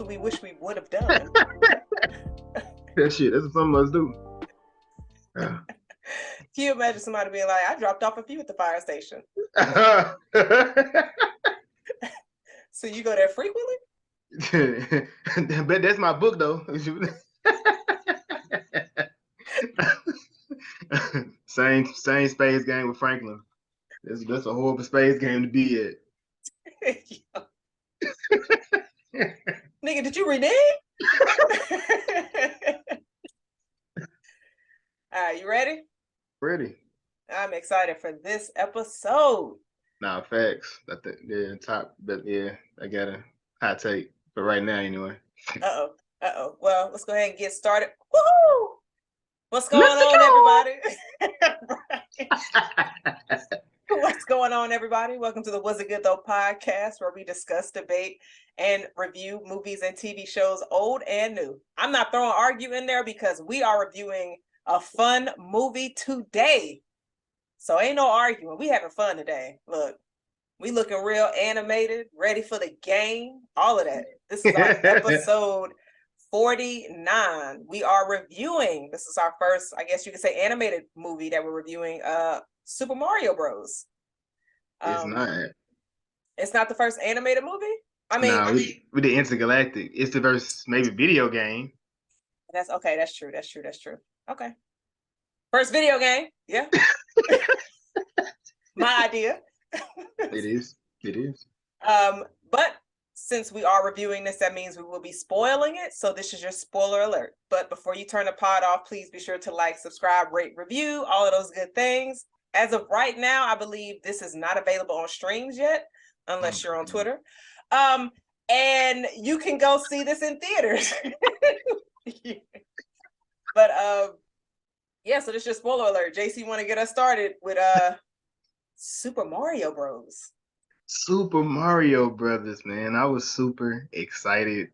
what we wish we would have done. That shit, that's what some of us do. Yeah. Can you imagine somebody being like, I dropped off a few at the fire station. So you go there frequently? But that's my book though. same space game with Franklin. That's a horrible space game to be at. Nigga, did you renege? All right, you ready? Ready. I'm excited for this episode. Nah, facts. I think top, but yeah, I got a hot take. But right now, anyway. Uh-oh. Well, let's go ahead and get started. Woohoo! What's going on, everybody? What's going on, everybody? Welcome to the Was It Good Though podcast, where we discuss, debate, and review movies and TV shows, old and new. I'm not throwing argue in there because we are reviewing a fun movie today. So ain't no arguing. We having fun today. Look, we looking real animated, ready for the game, all of that. This is our episode 49. We are reviewing, this is our first, I guess you could say, animated movie that we're reviewing, Super Mario Bros. It's not. It's not the first animated movie? I mean, nah, we did Intergalactic. It's the first maybe video game. That's okay, that's true. Okay. First video game, yeah. My idea. It is. But since we are reviewing this, that means we will be spoiling it. So this is your spoiler alert. But before you turn the pod off, please be sure to like, subscribe, rate, review, all of those good things. As of right now, I believe this is not available on streams yet, unless you're on Twitter. And you can go see this in theaters. But yeah, so this is your spoiler alert. JC, want to get us started with Super Mario Bros. Super Mario Brothers, man. I was super excited.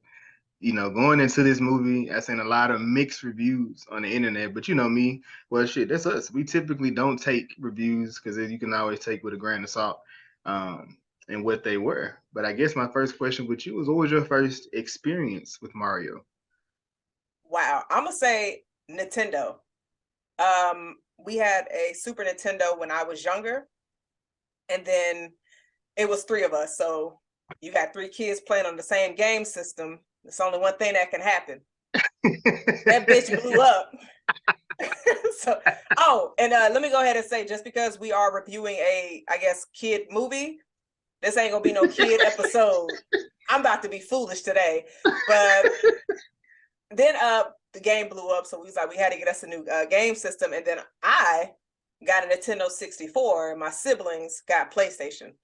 You know, going into this movie, I seen a lot of mixed reviews on the internet, but you know me, well, shit, that's us. We typically don't take reviews because you can always take with a grain of salt and what they were. But I guess my first question with you was, what was your first experience with Mario? Wow, I'm gonna say Nintendo. We had a Super Nintendo when I was younger, and then it was three of us. So you got three kids playing on the same game system. It's only one thing that can happen. That bitch blew up. So, and let me go ahead and say, just because we are reviewing a, I guess, kid movie, this ain't gonna be no kid episode. I'm about to be foolish today. But then the game blew up, so we was like, we had to get us a new game system. And then I got a Nintendo 64, and my siblings got PlayStation.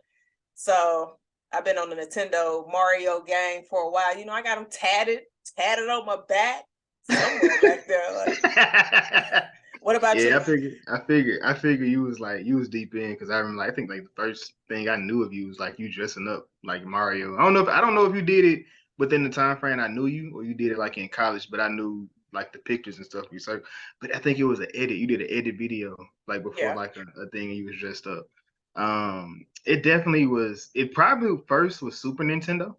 So I've been on the Nintendo Mario gang for a while. You know, I got them tatted on my back somewhere back there. Like, what about you? I figured you was deep in, because I remember, I think like the first thing I knew of you was like you dressing up like Mario. I don't know if you did it within the time frame I knew you, or you did it like in college, but I knew like the pictures and stuff you saw. But I think it was an edit. You did an edit video like before, like a thing, and you was dressed up. It definitely was. It probably first was Super Nintendo.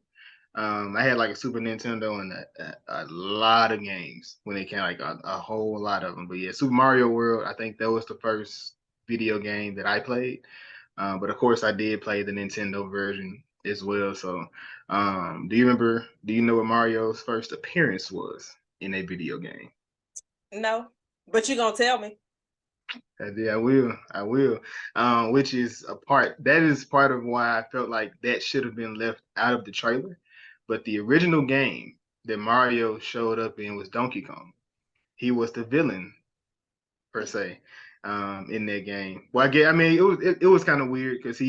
I had like a Super Nintendo and a lot of games when they came, like a whole lot of them. But yeah, Super Mario World, I think that was the first video game that I played. But of course, I did play the Nintendo version as well. So, do you know what Mario's first appearance was in a video game? No, but you gonna tell me. Yeah, I will. Which is that is part of why I felt like that should have been left out of the trailer. But the original game that Mario showed up in was Donkey Kong. He was the villain, per se, in that game. Well, it was kind of weird because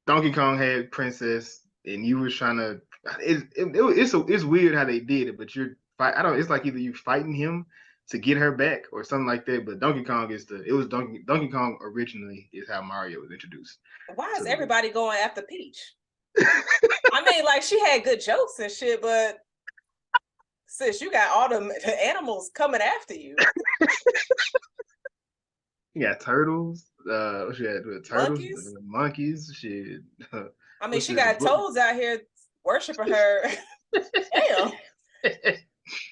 Donkey Kong had Princess, and you was trying to. It's weird how they did it, but it's like either you fighting him to get her back or something like that. But Donkey Kong Donkey Kong originally is how Mario was introduced. Why is everybody going after Peach? I mean, like, she had good jokes and shit, but sis, you got all the animals coming after you. You got turtles. What you had with turtles? Monkeys. Shit. I mean, she got toads out here worshiping her. Damn.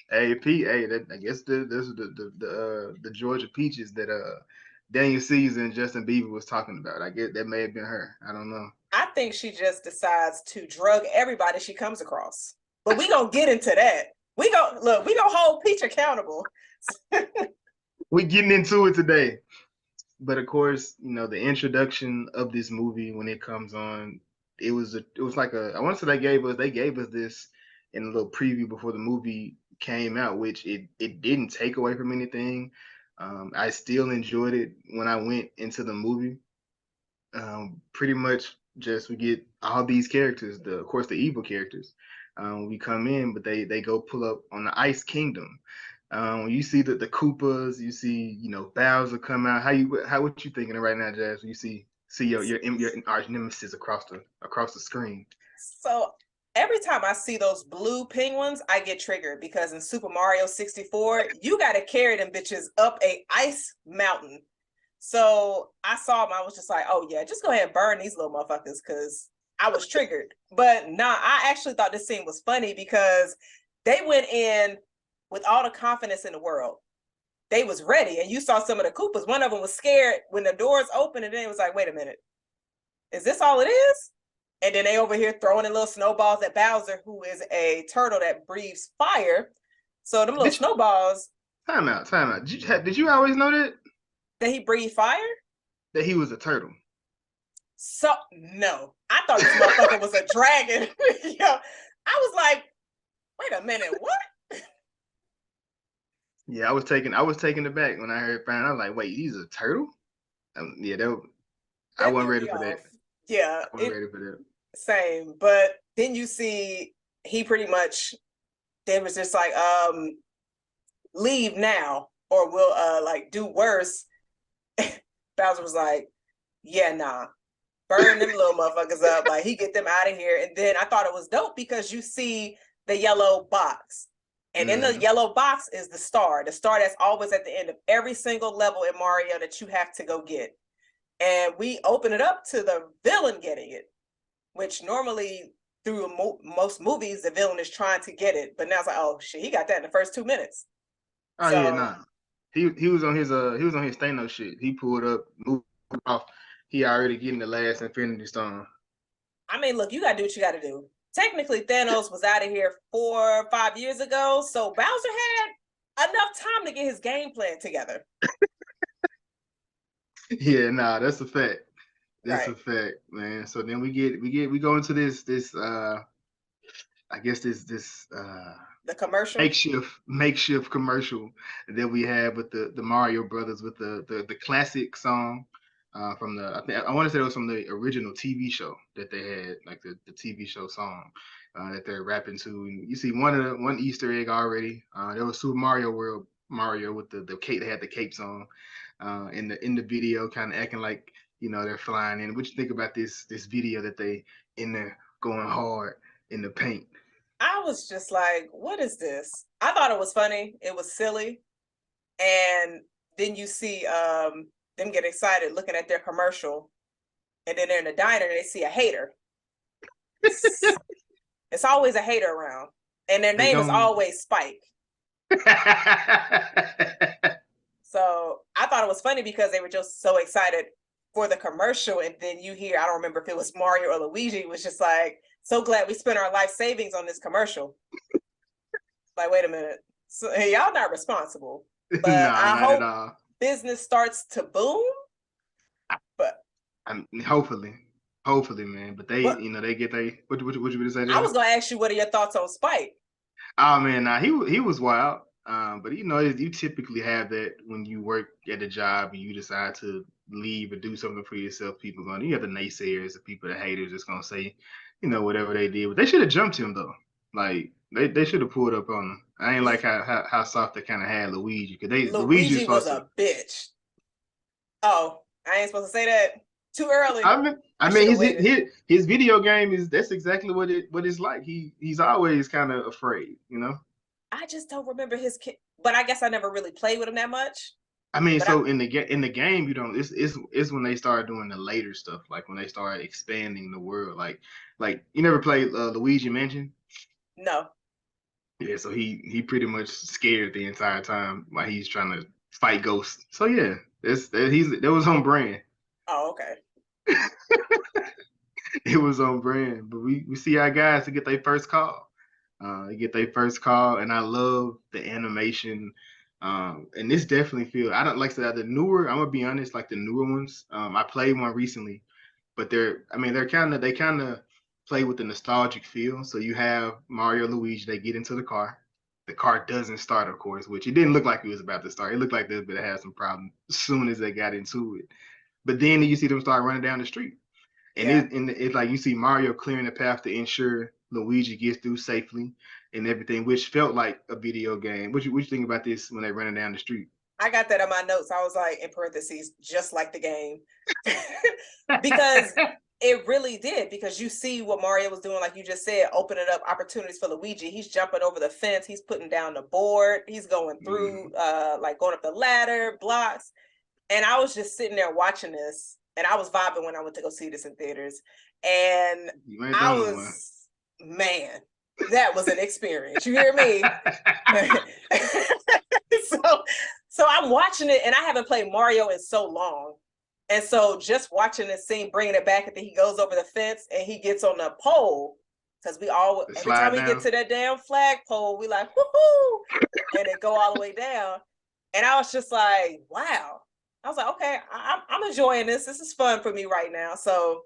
Hey, Pete. Hey, I guess this is the Georgia peaches that Daniel Caesar and Justin Bieber was talking about. I guess that may have been her. I don't know. I think she just decides to drug everybody she comes across. But we gonna get into that. We gonna hold Peach accountable. We getting into it today. But of course, the introduction of this movie when it comes on, it was like I want to say they gave us this in a little preview before the movie came out, which it didn't take away from anything. I still enjoyed it when I went into the movie. Pretty much just we get all these characters, of course the evil characters. We come in, but they go pull up on the Ice Kingdom. When you see the Koopas, you see Bowser come out. What you thinking of right now, Jazz? When you see your arch nemesis across the screen. So every time I see those blue penguins, I get triggered because in Super Mario 64, you gotta carry them bitches up a ice mountain. So I saw them, I was just like, oh yeah, just go ahead and burn these little motherfuckers because I was triggered. But nah, I actually thought this scene was funny because they went in with all the confidence in the world. They was ready, and you saw some of the Koopas. One of them was scared when the doors opened, and then it was like, wait a minute, is this all it is? And then they over here throwing in little snowballs at Bowser, who is a turtle that breathes fire. So them little snowballs. Time out, time out. Did you always know that he breathed fire? that he was a turtle? So no, I thought this motherfucker was a dragon. Yo, I was like, wait a minute, what? Yeah, I was taken aback when I heard found. I was like, wait, he's a turtle? Yeah, I That wasn't threw ready me for that. off. Yeah, I wasn't ready for that. same. But then you see he pretty much they was just like, leave now or we'll like do worse. Bowser was like, yeah, nah. Burn them little motherfuckers up. Like he get them out of here. And then I thought it was dope because you see the yellow box. And in the yellow box is the star that's always at the end of every single level in Mario that you have to go get. And we open it up to the villain getting it, which normally through most movies, the villain is trying to get it. But now it's like, oh shit, he got that in the first 2 minutes. Oh yeah, nah. He was on his Thanos shit. He pulled up, moved off. He already getting the last Infinity Stone. I mean, look, you gotta do what you gotta do. Technically, Thanos was out of here 4 or 5 years ago, so Bowser had enough time to get his game plan together. Yeah, nah, that's a fact. That's Right. a fact, man. So then we go into this I guess this The commercial. makeshift commercial that we have with the Mario Brothers with the classic song from I want to say it was from the original TV show that they had, like the TV show song that they're rapping to. And you see one Easter egg already. There was Super Mario World Mario with the cape. They had the capes on in the video, kind of acting like they're flying in. What you think about this video that they in there going hard in the paint? I was just like, what is this? I thought it was funny. It was silly. And then you see them get excited looking at their commercial. And then they're in the diner and they see a hater. It's always a hater around. And their name is always Spike. So I thought it was funny because they were just so excited for the commercial. And then you hear, I don't remember if it was Mario or Luigi, it was just like, so glad we spent our life savings on this commercial. Like, wait a minute. So hey, y'all not responsible. But no, I not hope at all. business starts to boom. But hopefully, man. But they, they get they. What you gonna say? I was gonna ask you, what are your thoughts on Spike? Oh man, nah, he was wild. But you typically have that when you work at a job and you decide to leave or do something for yourself. You have the naysayers, the people, the haters, that's gonna say, whatever they did. But they should have jumped him though. Like they should have pulled up on him. I ain't like how soft they kind of had Luigi, because Luigi Luigi was a bitch. Oh, I ain't supposed to say that too early. I mean, his video game that's exactly what it's like. He's always kind of afraid, I just don't remember his kid, but I guess I never really played with him that much. I mean, so in the game, you don't. It's when they start doing the later stuff, like when they start expanding the world. Like you never played Luigi Mansion. No. Yeah, so he pretty much scared the entire time while he's trying to fight ghosts. So yeah, that was on brand. Oh, okay. It was on brand. But we see our guys to get their first call. They get their first call, and I love the animation. And this definitely feel I don't like I said the newer. I'm gonna be honest, like the newer ones. I played one recently, but they kind of play with the nostalgic feel. So you have Mario, Luigi, they get into the car. The car doesn't start, of course, which it didn't look like it was about to start. It looked like they were gonna have some problem as soon as they got into it. But then you see them start running down the street. And Yeah. it's like you see Mario clearing the path to ensure Luigi gets through safely and everything, which felt like a video game. What you think about this when they're running down the street? I got that in my notes. I was like, in parentheses, just like the game. Because it really did, because you see what Mario was doing, like you just said, opening up opportunities for Luigi. He's jumping over the fence, he's putting down the board, he's going through like going up the ladder, blocks. And I was just sitting there watching this, and I was vibing when I went to go see this in theaters. And I was, man, that was an experience. You hear me? so I'm watching it, and I haven't played Mario in so long. And so just watching this scene, bringing it back, and then he goes over the fence and he gets on the pole, because we all, every time we get to that damn flagpole, we like, woohoo, and it go all the way down. And I was just like, wow. I was like, okay, I'm enjoying this. This is fun for me right now. So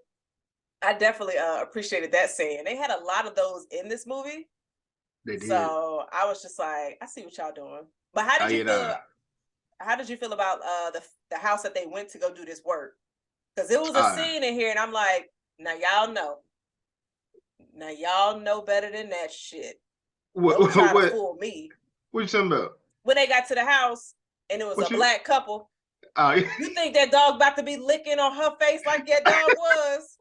I definitely appreciated that scene. They had a lot of those in this movie. They did. So I was just like, I see what y'all doing. But how did you feel? How did you feel about the house that they went to go do this work? Because it was a scene in here, and I'm like, now y'all know. Now y'all know better than that shit. Don't try to fool me. What you talking about? When they got to the house, and it was a black couple. You think that dog about to be licking on her face like that dog was?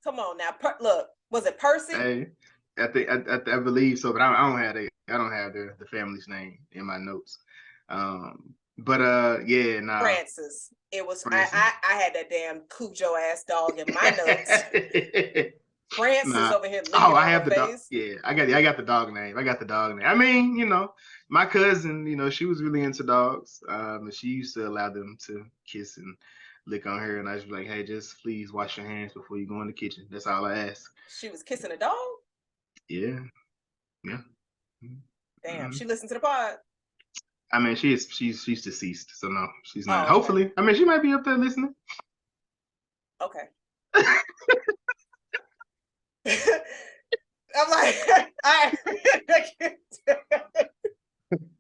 Come on now, look. Was it Percy? Hey, I believe so, but I don't have the family's name in my notes. Yeah, nah. Francis. It was Francis. I had that damn Cujo ass dog in my notes. Francis over here licking I have the face. Dog. Yeah, I got the dog name. I mean, my cousin, she was really into dogs. And she used to allow them to kiss and lick on her, and I was like, hey, just please wash your hands before you go in the kitchen. That's all I ask. She was kissing a dog? Yeah. Damn, she listened to the pod. I mean, she's deceased, so no, she's not. Okay. Hopefully, I mean, she might be up there listening. Okay. I'm like, I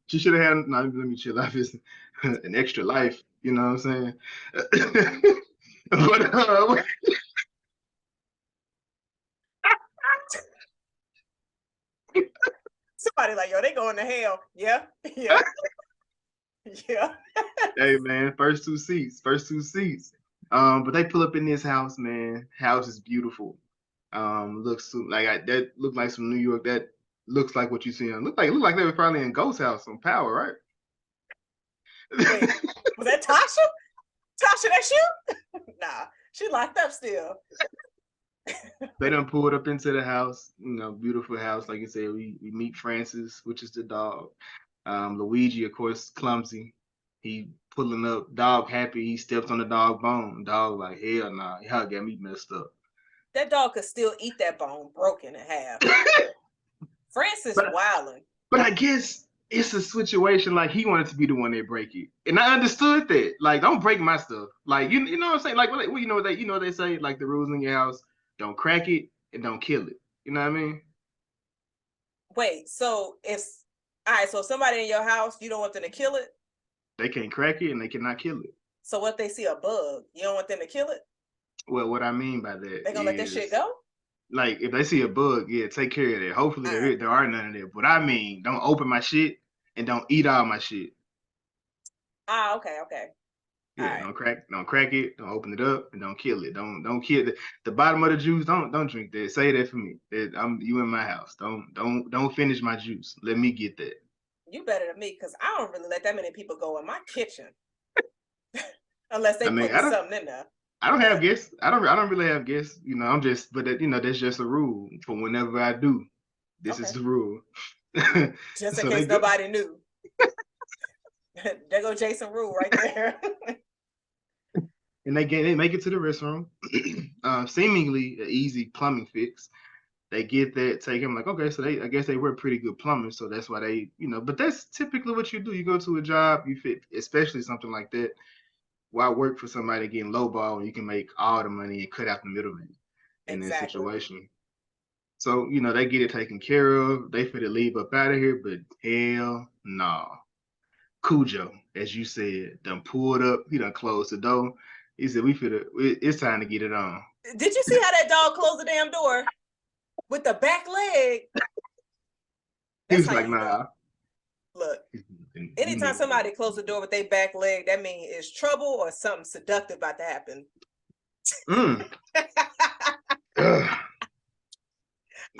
she should have had. No, let me chill. Life is an extra life. You know what I'm saying? But somebody like, yo, they going to hell. Yeah. Yeah. Hey man, first two seats. But they pull up in this house, man. House is beautiful. Looks like that looked like some New York. That looks like what you see on. Look like they were probably in Ghost House on Power, right? Wait, was that Tasha? Tasha, that's you? Nah, she locked up still. They done pulled up into the house, beautiful house. Like you said, we meet Francis, which is the dog. Luigi, of course, clumsy. He pulling up, dog happy. He steps on the dog bone. Dog like, hell nah, y'all got me messed up. That dog could still eat that bone broken in half. Francis wilding. But I guess it's a situation like he wanted to be the one that break it, and I understood that. Like, don't break my stuff. Like, you know what I'm saying? Like, you know what they say? Like the rules in your house: don't crack it and don't kill it. You know what I mean? Wait, so so somebody in your house, you don't want them to kill it? They can't crack it and they cannot kill it. So what if they see a bug? You don't want them to kill it? Well, what I mean by that, they gonna let that shit go? Like, if they see a bug, yeah, take care of that. Hopefully there are none of that. But I mean, don't open my shit and don't eat all my shit. Okay. Yeah, don't crack it, don't open it up, and don't kill it. Don't kill the bottom of the juice. Don't drink that. Say that for me. That you in my house. Don't finish my juice. Let me get that. You better than me, because I don't really let that many people go in my kitchen. Unless they put something in there. I don't have guests. I don't really have guests. I'm just, but that's just a rule for whenever I do. This is Okay. the rule. Just in So they case go. nobody knew. There go Jason Rule right there. And they make it to the restroom. Seemingly an easy plumbing fix. They get that, take him like, okay, so I guess they were pretty good plumbers, so that's why they, but that's typically what you do. You go to a job, you fit, especially something like that. Why work for somebody getting lowball when you can make all the money and cut out the middleman in that Exactly. situation? So, they get it taken care of. They fit to leave up out of here, but hell no. Nah. Cujo, as you said, done pulled up. He done closed the door. He said, it's time to get it on. Did you see how that dog closed the damn door with the back leg? He That's was how like, you know. nah. Look, You anytime niggas somebody ain't. closes the door with their back leg, that means it's trouble or something seductive about to happen. Mm.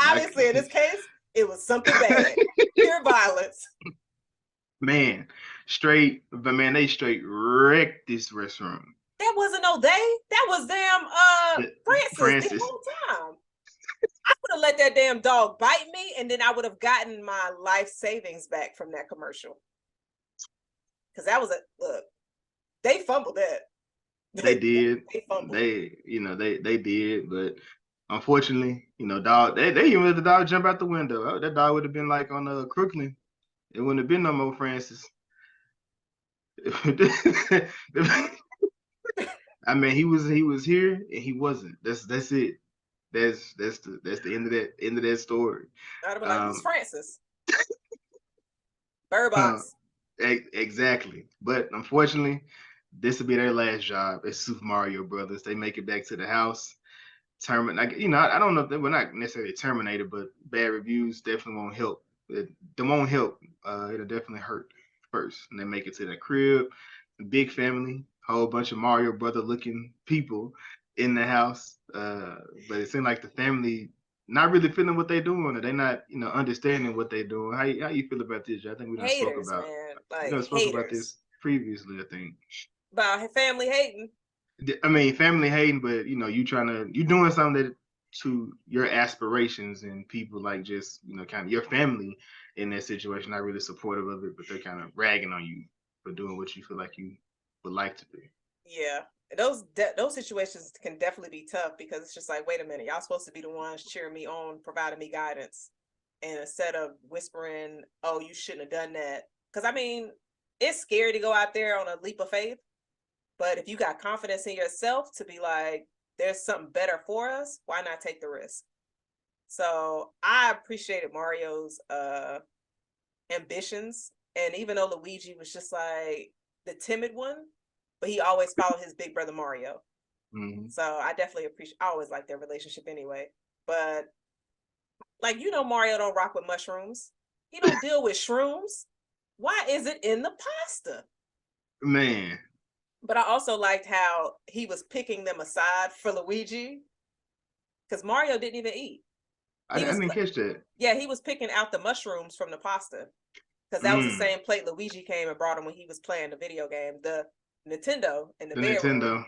Obviously, in this case, it was something bad. Pure violence. Man, they straight wrecked this restaurant. That wasn't no they. That was damn Francis the Francis. whole time. I would have let that damn dog bite me, and then I would have gotten my life savings back from that commercial. Because that was look, they fumbled that. They did. They fumbled. They did, but unfortunately, dog, they even let the dog jump out the window. That dog would have been like on Crooklyn. It wouldn't have been no more Francis. I mean, he was here and he wasn't. That's it. That's the end of that story. I'd have been like, who's Francis? Bird Box. Exactly. But unfortunately, this will be their last job as Super Mario Brothers. They make it back to the house. I don't know if they were not necessarily terminated, but bad reviews definitely won't help. They won't help. It'll definitely hurt first. And they make it to the crib, big family, whole bunch of Mario Brother looking people in the house. But it seemed like the family not really feeling what they're doing, or they're not, understanding what they're doing. How you feel about this? I think Haters, man. we Like done spoke about haters. this previously, I think. About family hating. I mean, family hating, but you doing something that to your aspirations, and people like just kind of your family in that situation not really supportive of it, but they're kind of ragging on you for doing what you feel like you would like to do. Yeah. Those situations can definitely be tough because it's just like, wait a minute, y'all supposed to be the ones cheering me on, providing me guidance. And instead of whispering, oh, you shouldn't have done that. Because I mean, it's scary to go out there on a leap of faith. But if you got confidence in yourself to be like, there's something better for us, why not take the risk? So I appreciated Mario's ambitions. And even though Luigi was just like the timid one, but he always followed his big brother Mario. Mm-hmm. So I definitely I always like their relationship anyway. But like, Mario don't rock with mushrooms. He don't deal with shrooms. Why is it in the pasta? Man. But I also liked how he was picking them aside for Luigi. Because Mario didn't even eat. I didn't catch that. Yeah, he was picking out the mushrooms from the pasta. Because that was the same plate Luigi came and brought him when he was playing the video game, the Nintendo in the bedroom. Nintendo.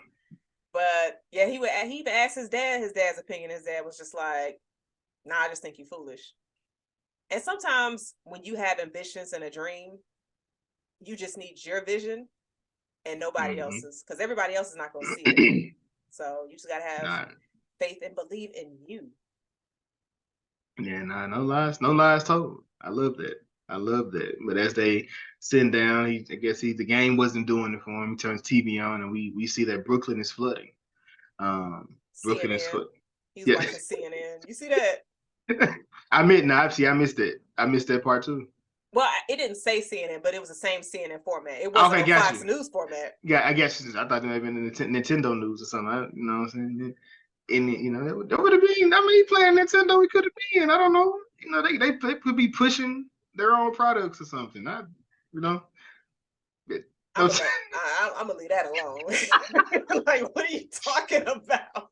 But yeah, he even asked his dad's opinion. His dad was just like, nah, I just think you're foolish. And sometimes when you have ambitions and a dream, you just need your vision and nobody else's. Because everybody else is not going to see it. So you just got to have faith and believe in you. Yeah, nah, no lies told. I love that. But as they sitting down, I guess the game wasn't doing it for him. He turns TV on, and we see that Brooklyn is flooding. Brooklyn is CNN. He's yeah. watching CNN. You see that? I missed it. I missed that part too. Well, it didn't say CNN, but it was the same CNN format. It wasn't on Fox News format. Yeah, I guess I thought it might have been Nintendo news or something. You know what I'm saying? And that would have been. I mean, playing Nintendo, we could have been. I don't know. They could be pushing their own products or something. I'm gonna leave that alone. Like, what are you talking about?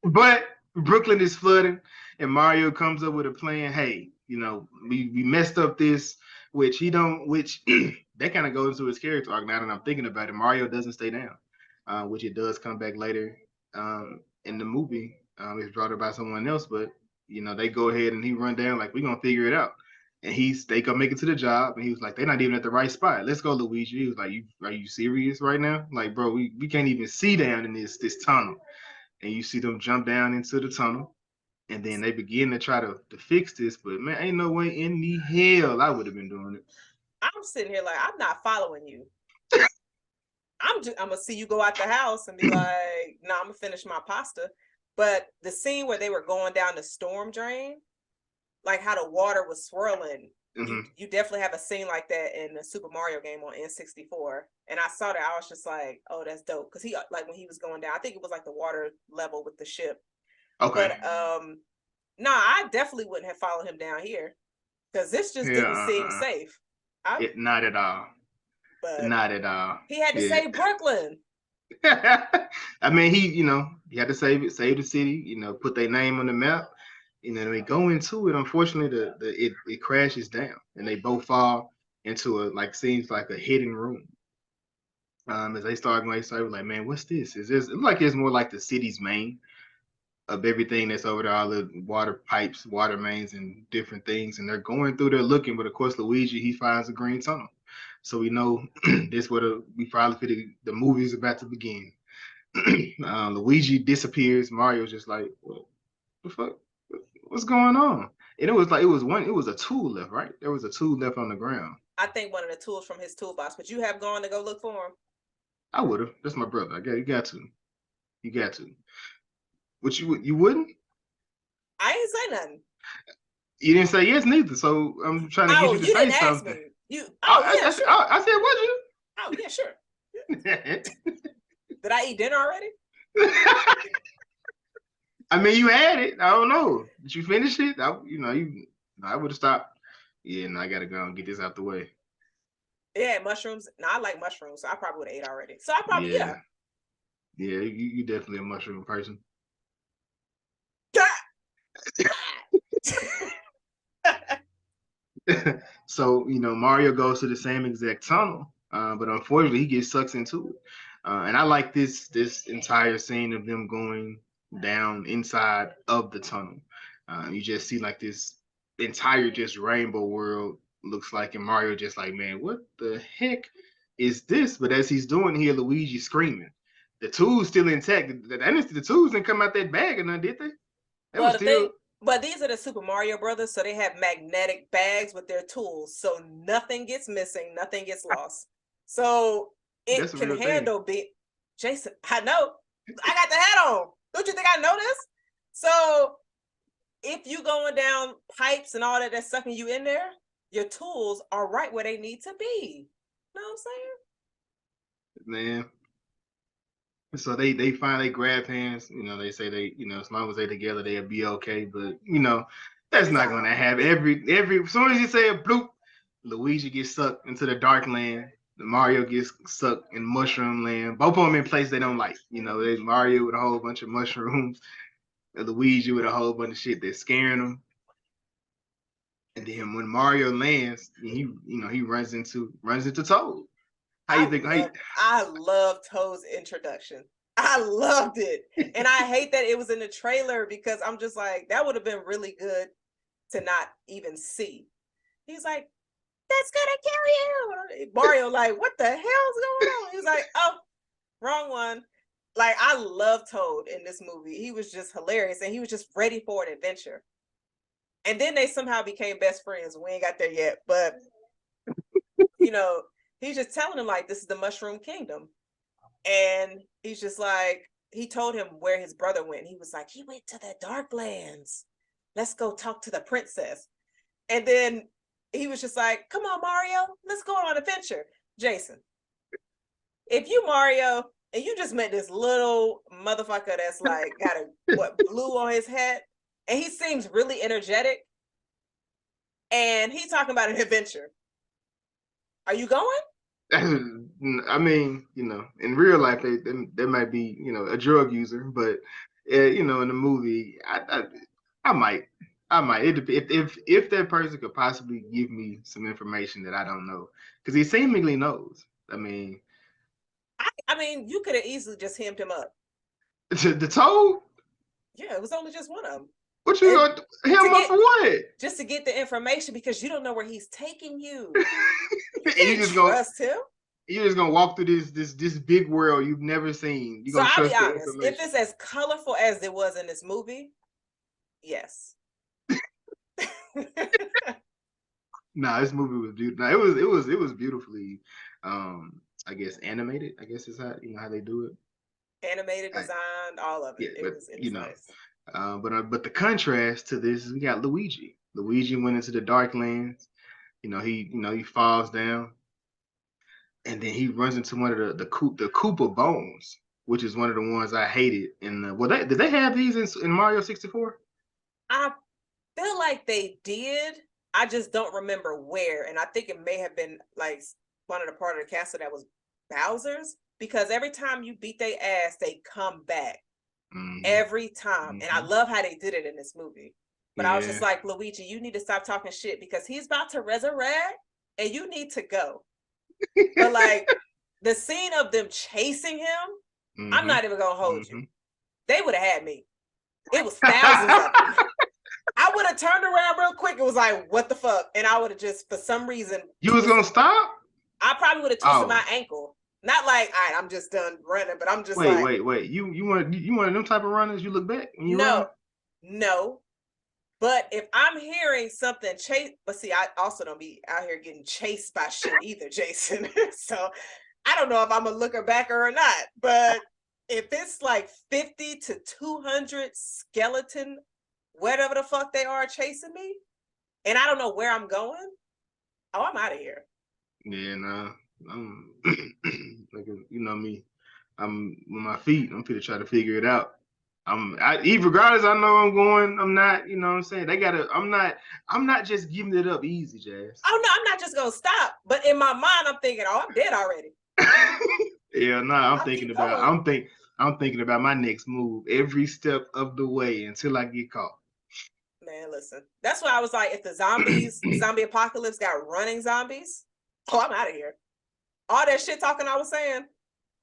But Brooklyn is flooding, and Mario comes up with a plan. Hey, we messed up this, which that kind of goes into his character arc. Now that I'm thinking about it, Mario doesn't stay down, which it does come back later in the movie. It's brought up by someone else, but they go ahead and he run down like, we're gonna figure it out. And they go make it to the job, and he was like, they're not even at the right spot. Let's go, Luigi. He was like, are you serious right now? Like, bro, we can't even see down in this tunnel. And you see them jump down into the tunnel, and then they begin to try to fix this. But man, ain't no way in the hell I would have been doing it. I'm sitting here like, I'm not following you. I'm gonna see you go out the house and be like, no, I'm gonna finish my pasta. But the scene where they were going down the storm drain, like how the water was swirling, you definitely have a scene like that in the Super Mario game on N64. And I saw that, I was just like, oh, that's dope. Because he, like, when he was going down, I think it was like the water level with the ship. Okay. But no, I definitely wouldn't have followed him down here, because this just didn't seem safe. Not at all. But not at all. He had to save Brooklyn. I mean, he had to save the city, put their name on the map. They go into it. Unfortunately, it crashes down, and they both fall into seems like a hidden room. As they start going, like, man, what's this? Is this like it's more like the city's main of everything that's over there, all the water pipes, water mains, and different things. And they're going through there looking, but of course, Luigi, he finds a green tunnel. So we know this we probably feel the movie is about to begin. Luigi disappears. Mario's just like, what the fuck? What's going on? And it was a tool left, right? There was a tool left on the ground. I think one of the tools from his toolbox. Would you have gone to go look for him? I would have. That's my brother. You got to. You got to. What you wouldn't? I ain't say nothing. You didn't say yes neither. So I'm trying to get you to say something. I said, would you? Oh yeah, sure. Did I eat dinner already? I mean, you had it. I don't know. Did you finish it? I would have stopped. Yeah, and I gotta go and get this out the way. Yeah, mushrooms. No, I like mushrooms, so I probably would have ate already. So I probably Yeah, you definitely a mushroom person. So Mario goes to the same exact tunnel, but unfortunately he gets sucked into it. And I like this entire scene of them going down inside of the tunnel. You just see like this entire just rainbow world looks like, and Mario just like, man, what the heck is this? But as he's doing here, Luigi screaming. The tool's still intact. The tools didn't come out that bag or nothing, did they? But these are the Super Mario Brothers, so they have magnetic bags with their tools, so nothing gets missing, nothing gets lost. So it can handle Jason, I know. I got the hat on. Don't you think I know this? So if you going down pipes and all that's sucking you in there, your tools are right where they need to be. You know what I'm saying? Man. So they finally grab hands. They say as long as they together, they'll be okay. But that's not gonna happen. As soon as you say a bloop, Luigi gets sucked into the dark land. Mario gets sucked in mushroom land. Both of them in places they don't like. There's Mario with a whole bunch of mushrooms, and Luigi with a whole bunch of shit that's scaring them. And then when Mario lands, he runs into Toad. I love Toad's introduction. I loved it. And I hate that it was in the trailer, because I'm just like, that would have been really good to not even see. He's like, that's gonna kill you. Mario like, what the hell's going on? He's like, oh, wrong one. Like, I love Toad in this movie. He was just hilarious, and he was just ready for an adventure. And then they somehow became best friends. We ain't got there yet, but he's just telling him like, this is the Mushroom Kingdom. And he's just like, he told him where his brother went. He was like, he went to the Darklands. Let's go talk to the princess. And then he was just like, come on, Mario, let's go on an adventure. Jason, if you Mario and you just met this little motherfucker that's like got blue on his head, and he seems really energetic, and he's talking about an adventure, are you going? I mean, in real life, they might be, a drug user, but in the movie, I might. If that person could possibly give me some information that I don't know, because he seemingly knows. I mean, you could have easily just hemmed him up. The Toad? Yeah, it was only just one of them. What you And gonna him up for what? just to get the information because you don't know where he's taking you. You And can't trust him. you're just gonna walk through this big world you've never seen. You're So gonna I'll be trust the honest, if information. it's as colorful as it was in this movie, yes. Nah, this movie was beautiful. Nah, it was beautifully, I guess animated. I guess is how how they do it. Animated, I, designed, all of it. yeah, but It was nice. but the contrast to this is we got Luigi. Luigi went into the Darklands. He falls down, and then he runs into one of the Koopa bones, which is one of the ones I hated. Did they have these in Mario 64? I feel like they did. I just don't remember where. And I think it may have been like one of the part of the castle that was Bowser's, because every time you beat their ass, they come back. Mm-hmm. Every time. Mm-hmm. And I love how they did it in this movie. But I was just like, Luigi, you need to stop talking shit because he's about to resurrect and you need to go. But like the scene of them chasing him, Mm-hmm. I'm not even gonna hold you. They would have had me. It was thousands of them. I would have turned around real quick. It was like, what the fuck? And I would have just, for some reason, you was gonna stop? I probably would have twisted my ankle. Not like, all right, I'm just done running, but I'm just wait. You one of them type of runners? You look back when you run? No. But if I'm hearing something but see, I also don't be out here getting chased by shit either, Jason. So I don't know if I'm a looker backer or not. But if it's like 50 to 200 skeleton, whatever the fuck they are chasing me, and I don't know where I'm going, oh, I'm out of here. Yeah, nah. I'm like you know me. I'm with my feet. I'm gonna try to figure it out. Regardless, I know I'm going. I'm not. You know what I'm saying? I'm not just giving it up easy, Jazz. Oh no, I'm not just gonna stop. But in my mind, I'm thinking, oh, I'm dead already. Yeah, nah. I'm thinking about my next move every step of the way until I get caught. Man, listen. That's why I was like, if the zombie apocalypse got running zombies, oh, I'm out of here. All that shit talking I was saying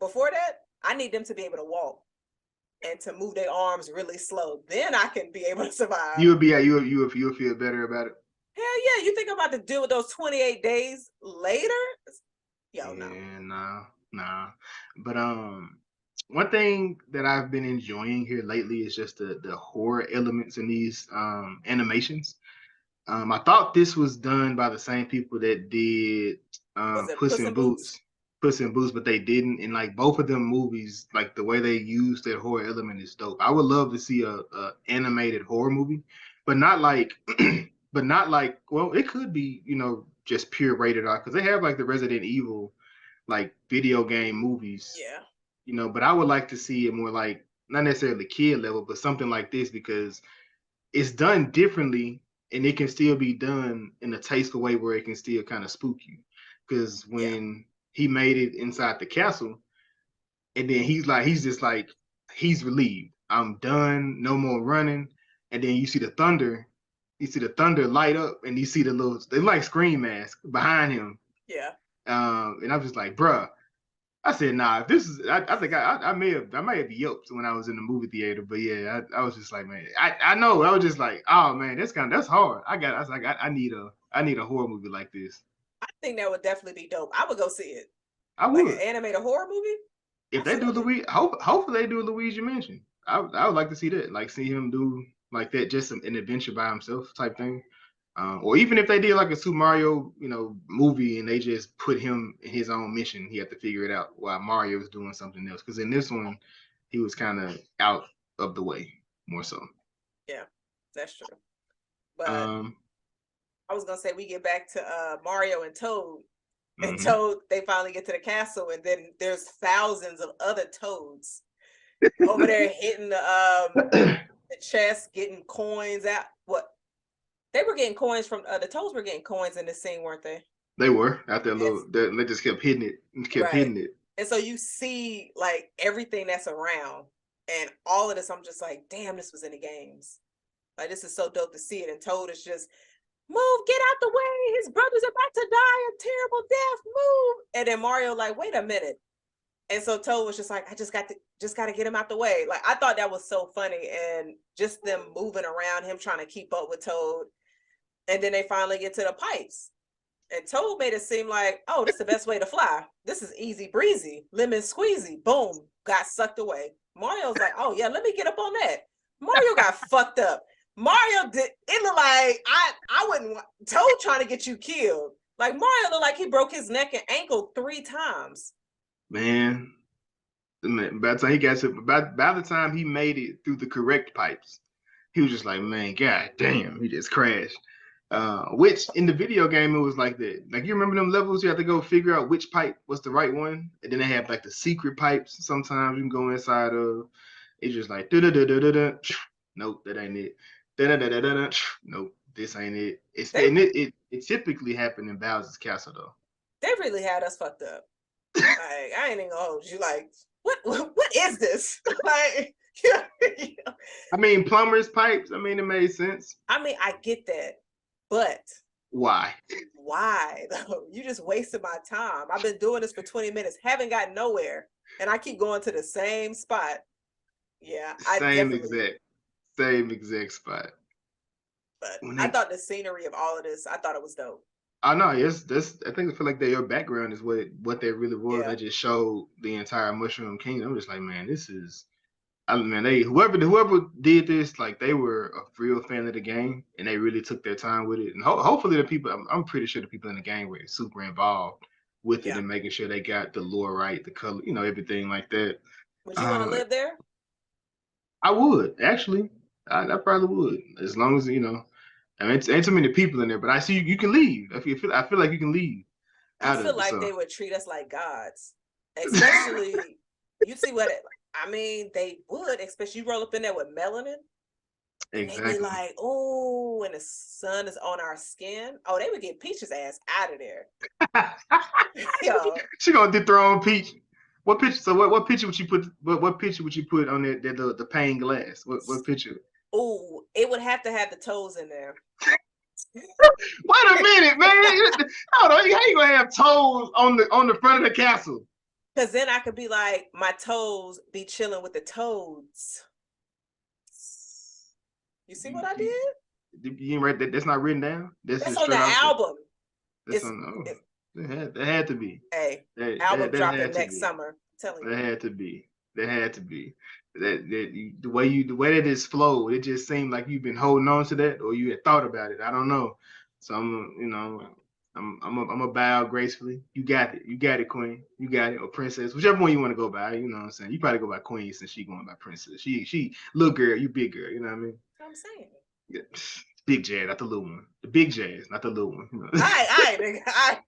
before that, I need them to be able to walk and to move their arms really slow. Then I can be able to survive. You'll feel better about it. Hell yeah. You think I'm about to deal with those 28 days later? Yo, no. Nah. But one thing that I've been enjoying here lately is just the horror elements in these animations. I thought this was done by the same people that did Puss in Boots. Puss in Boots, but they didn't. And like both of them movies, like the way they use that horror element is dope. I would love to see a animated horror movie, but not like, well, it could be, just pure rated R because they have like the Resident Evil, like video game movies. Yeah. But I would like to see it more like not necessarily kid level, but something like this because it's done differently and it can still be done in a tasteful way where it can still kind of spook you. Because when he made it inside the castle, and then he's relieved. I'm done, no more running. And then you see the thunder light up, and you see they like scream mask behind him. Yeah. And I'm just like, bruh. I said, nah, if this is, I think I may have yelped when I was in the movie theater, but yeah, I was just like, man, I know. I was just like, oh man, that's hard. I was like, I need a horror movie like this. I think that would definitely be dope. I would go see it. I would. Like an animated horror movie? If they do Luigi, hopefully they do a Luigi Mansion. I would like to see that, like see him do like that, just an adventure by himself type thing. Or even if they did like a Super Mario, movie and they just put him in his own mission, he had to figure it out while Mario was doing something else. Because in this one, he was kind of out of the way more so. Yeah, that's true. But I was gonna say we get back to Mario and Toad. And Toad, they finally get to the castle, and then there's thousands of other Toads over there hitting the chest, getting coins out. What? They were getting coins from the Toads were getting coins in this scene, weren't they? They were after they just kept hitting it. And so you see like everything that's around, and all of this. I'm just like, damn, this was in the games. Like this is so dope to see it. And Toad is just move, get out the way. His brother's about to die a terrible death. Move. And then Mario like, wait a minute. And so Toad was just like, I just got to get him out the way. Like, I thought that was so funny, and just them moving around him trying to keep up with Toad. And then they finally get to the pipes. And Toad made it seem like, oh, this is the best way to fly. This is easy breezy, lemon squeezy. Boom, got sucked away. Mario's like, oh yeah, let me get up on that. Mario got fucked up. Mario did. It looked like I wouldn't want Toad trying to get you killed. Like Mario looked like he broke his neck and ankle 3 times. Man, by the time he got to, by the time he made it through the correct pipes, he was just like, man, god damn, he just crashed. Which in the video game it was like that. Like you remember them levels, you have to go figure out which pipe was the right one, and then they have like the secret pipes. Sometimes you can go inside of. It's just like da da da da da. Nope, that ain't it. Da da da da da. Nope, this ain't it. It typically happened in Bowser's Castle though. They really had us fucked up. Like, I ain't even gonna hold you. Like, what is this? Like, yeah. I mean, plumber's pipes. I mean, it made sense. I mean, I get that, but why? Why though? You just wasted my time. I've been doing this for 20 minutes, haven't gotten nowhere, and I keep going to the same spot. Yeah, same exact spot. But I thought the scenery of all of this, I thought it was dope. I know, yes, I think I feel like that your background is what that really was. Yeah. They just showed the entire Mushroom Kingdom. I'm just like, man, this is. I mean, whoever did this, like they were a real fan of the game, and they really took their time with it. And hopefully, the people, I'm pretty sure the people in the game were super involved with it and making sure they got the lore right, the color, everything like that. Would you want to live there? I would actually. I probably would, as long as I mean, ain't too many people in there, but I see you can leave. I feel like you can leave. I feel like they would treat us like gods, especially. You see what? I mean, they would, especially you roll up in there with melanin. Exactly. They'd be like, oh, and the sun is on our skin. Oh, they would get Peach's ass out of there. She gonna dethrone Peach. What picture? So what picture would you put? What picture would you put on the pane glass? What picture? Oh, it would have to have the toes in there. Wait a minute, man! Hold on, how you gonna have toes on the front of the castle? Because then I could be like, my toes be chilling with the toads. You see what I did? You ain't right. That's not written down. That's on the album. That's That had to be. Hey, album dropping next summer. I'm telling you. That had to be. The way that it's flowed, it just seemed like you've been holding on to that, or you had thought about it. I don't know. So I'm gonna bow gracefully. You got it, Queen. You got it, or Princess, whichever one you want to go by. You know what I'm saying? You probably go by Queen since she going by Princess. She little girl, you big girl. You know what I mean? I'm saying. Yeah. Big Jazz, not the little one. The big Jazz, not the little one. All right.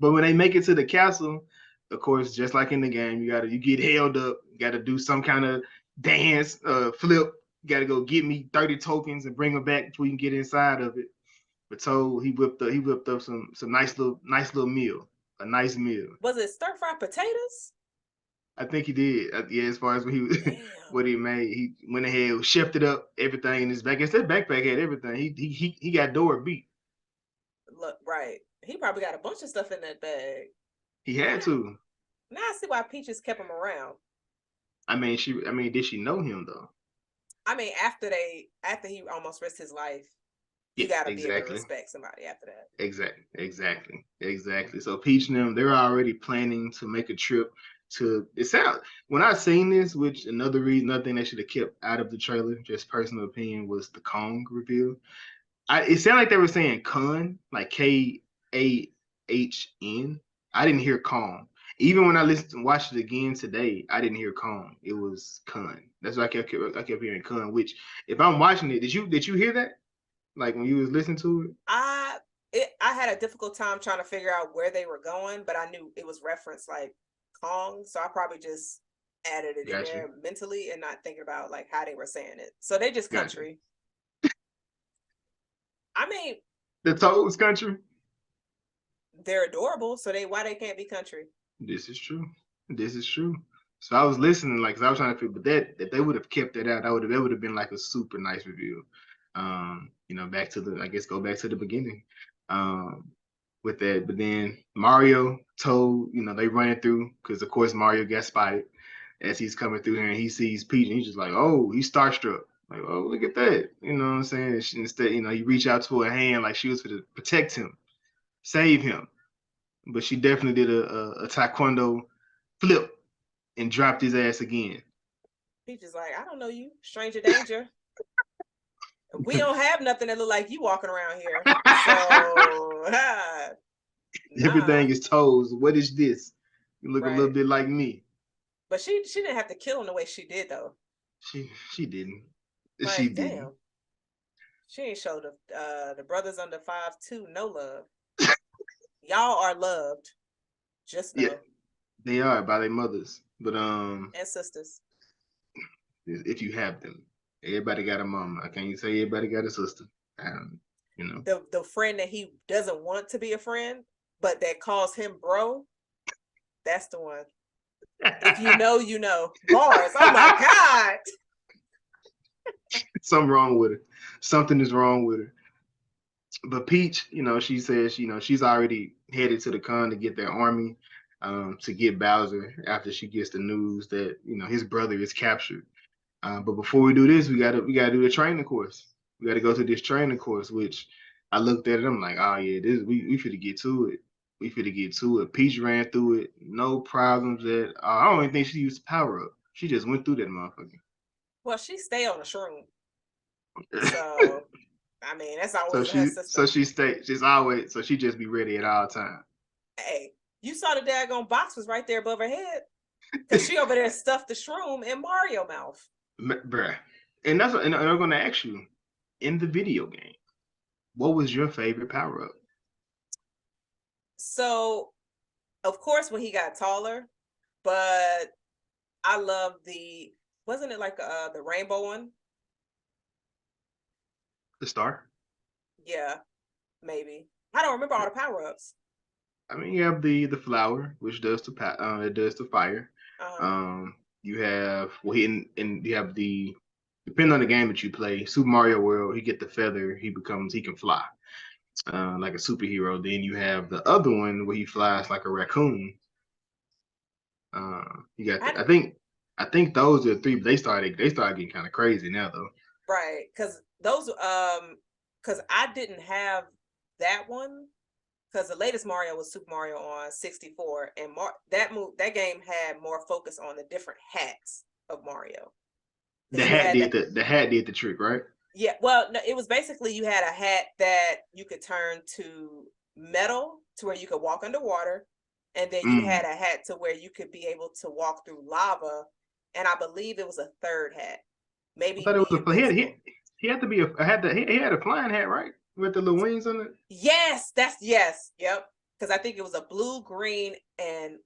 But when they make it to the castle, of course, just like in the game, you get held up. You got to do some kind of dance, flip. You got to go get me 30 tokens and bring them back so we can get inside of it. But Toad, he whipped up some nice little meal, a nice meal. Was it stir fried potatoes? I think he did. Yeah, as far as what he made, he went ahead, shifted up everything in his back. Guess that backpack had everything. He got Dora beat. Look, right. He probably got a bunch of stuff in that bag. He had to. Now I see why Peaches kept him around. I mean, did she know him though? I mean, after he almost risked his life, you gotta be able to respect somebody after that. Exactly. So Peach and them, they're already planning to make a trip to. It sounds when I seen this, which another thing they should have kept out of the trailer, just personal opinion, was the Kong reveal. It sounded like they were saying Kun, like KAHN. I didn't hear Kong. Even when I watched it again today, I didn't hear Kong. It was Kun. That's why I kept hearing Kun. Which, if I'm watching it, did you hear that? Like when you was listening to it? I had a difficult time trying to figure out where they were going, but I knew it was referenced like Kong, so I probably just added it in there mentally and not thinking about like how they were saying it. So they just country. I mean, the Toad's country. They're adorable, so why they can't be country? This is true. So I was listening, like, cause I was trying to figure, but that they would have kept that out. That would have been like a super nice review. Back to go back to the beginning. with that. But then Mario told, they running through because of course Mario got spotted as he's coming through here and he sees Peach and he's just like, oh, he's starstruck. Like, oh, look at that. You know what I'm saying? Instead, he reached out to her hand like she was for to protect him, save him. But she definitely did a taekwondo flip and dropped his ass again. Peach is like, I don't know you, stranger danger. We don't have nothing that look like you walking around here. So, nah. Everything is toes. What is this? You look a little Right. bit like me. But she didn't have to kill him the way she did though. She didn't. She Like, didn't. damn. She ain't showed the brothers under 5'2" no love. Y'all are loved. Just know. Yeah, they are by their mothers. But and sisters. if you have them, everybody got a mama. I can't say everybody got a sister. The friend that he doesn't want to be a friend, but that calls him bro, that's the one. If you know, you know. Bars. Oh my God. Something wrong with her. Something is wrong with her. But Peach, she says, she's already headed to the con to get their army, to get Bowser after she gets the news that his brother is captured. But before we do this, we gotta do the training course. We gotta go to this training course, which I looked at it. I'm like, oh yeah, this we finna get to it. We finna get to it. Peach ran through it, no problems. I don't even think she used power up. She just went through that motherfucker. Well, she stay on the shroom, so I mean that's always her system. So she just be ready at all times. Hey, you saw the daggone box was right there above her head because she over there stuffed the shroom in Mario mouth. Bruh. And I'm gonna ask you, in the video game, what was your favorite power up? So, of course, when he got taller, but I love wasn't it like the rainbow one? The star? Yeah, maybe. I don't remember all the power ups. I mean, you have the flower, which does it does the fire. You have you have depending on the game that you play, Super Mario World, he get the feather, he can fly, like a superhero. Then you have the other one where he flies like a raccoon. You got I think those are three. But they started getting kind of crazy now though. Right, because because I didn't have that one. Because the latest Mario was Super Mario on 64, and that game had more focus on the different hats of Mario. The hat did the trick, right? Yeah, well, no, it was basically you had a hat that you could turn to metal to where you could walk underwater, and then you had a hat to where you could be able to walk through lava, and I believe it was a third hat. Maybe I thought it was he had to be he had a flying hat, right? With the little wings on it. Yes, yep. Because I think it was a blue, green, and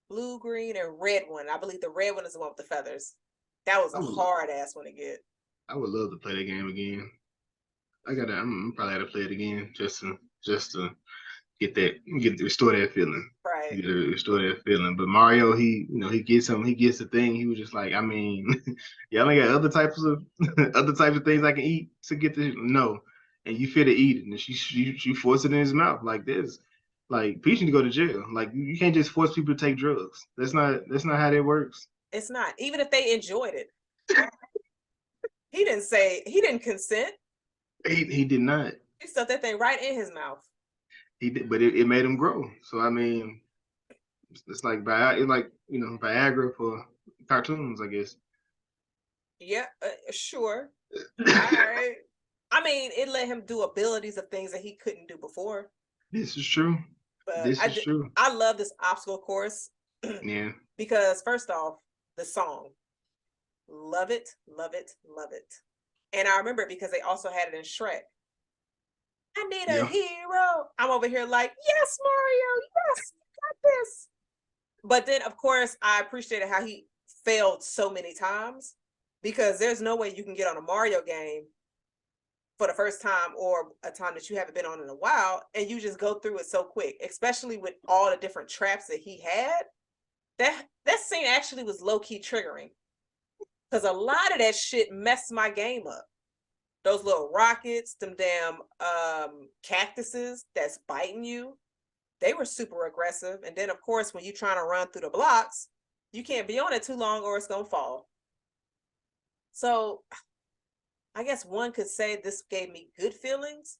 red one. I believe the red one is the one with the feathers. That was a hard ass one to get. I would love to play that game again. I'm probably have to play it again just to restore that feeling. Right. Restore that feeling. But Mario, he gets the thing. He was just like, I mean, y'all only got other types of things I can eat to get this. No, and you fit to eat it, and she forced it in his mouth like this. Like Peach need to go to jail. Like you can't just force people to take drugs. That's not how that works. It's not. Even if they enjoyed it. He didn't consent. He did not. He stuffed that thing right in his mouth. He did, but it made him grow. So I mean, it's like Viagra for cartoons, I guess. Yeah, sure. All right. I mean, it let him do abilities of things that he couldn't do before. This is true. But true. I love this obstacle course. Yeah. Because first off, the song. Love it, love it, love it. And I remember it because they also had it in Shrek. I need a hero. I'm over here like, yes, Mario, yes, you got this. But then, of course, I appreciated how he failed so many times because there's no way you can get on a Mario game for the first time or a time that you haven't been on in a while and you just go through it so quick, especially with all the different traps that he had. That scene actually was low-key triggering because a lot of that shit messed my game up. those little rockets, them damn cactuses that's biting you, they were super aggressive. And then of course, when you're trying to run through the blocks, you can't be on it too long or it's gonna fall. So I guess one could say this gave me good feelings,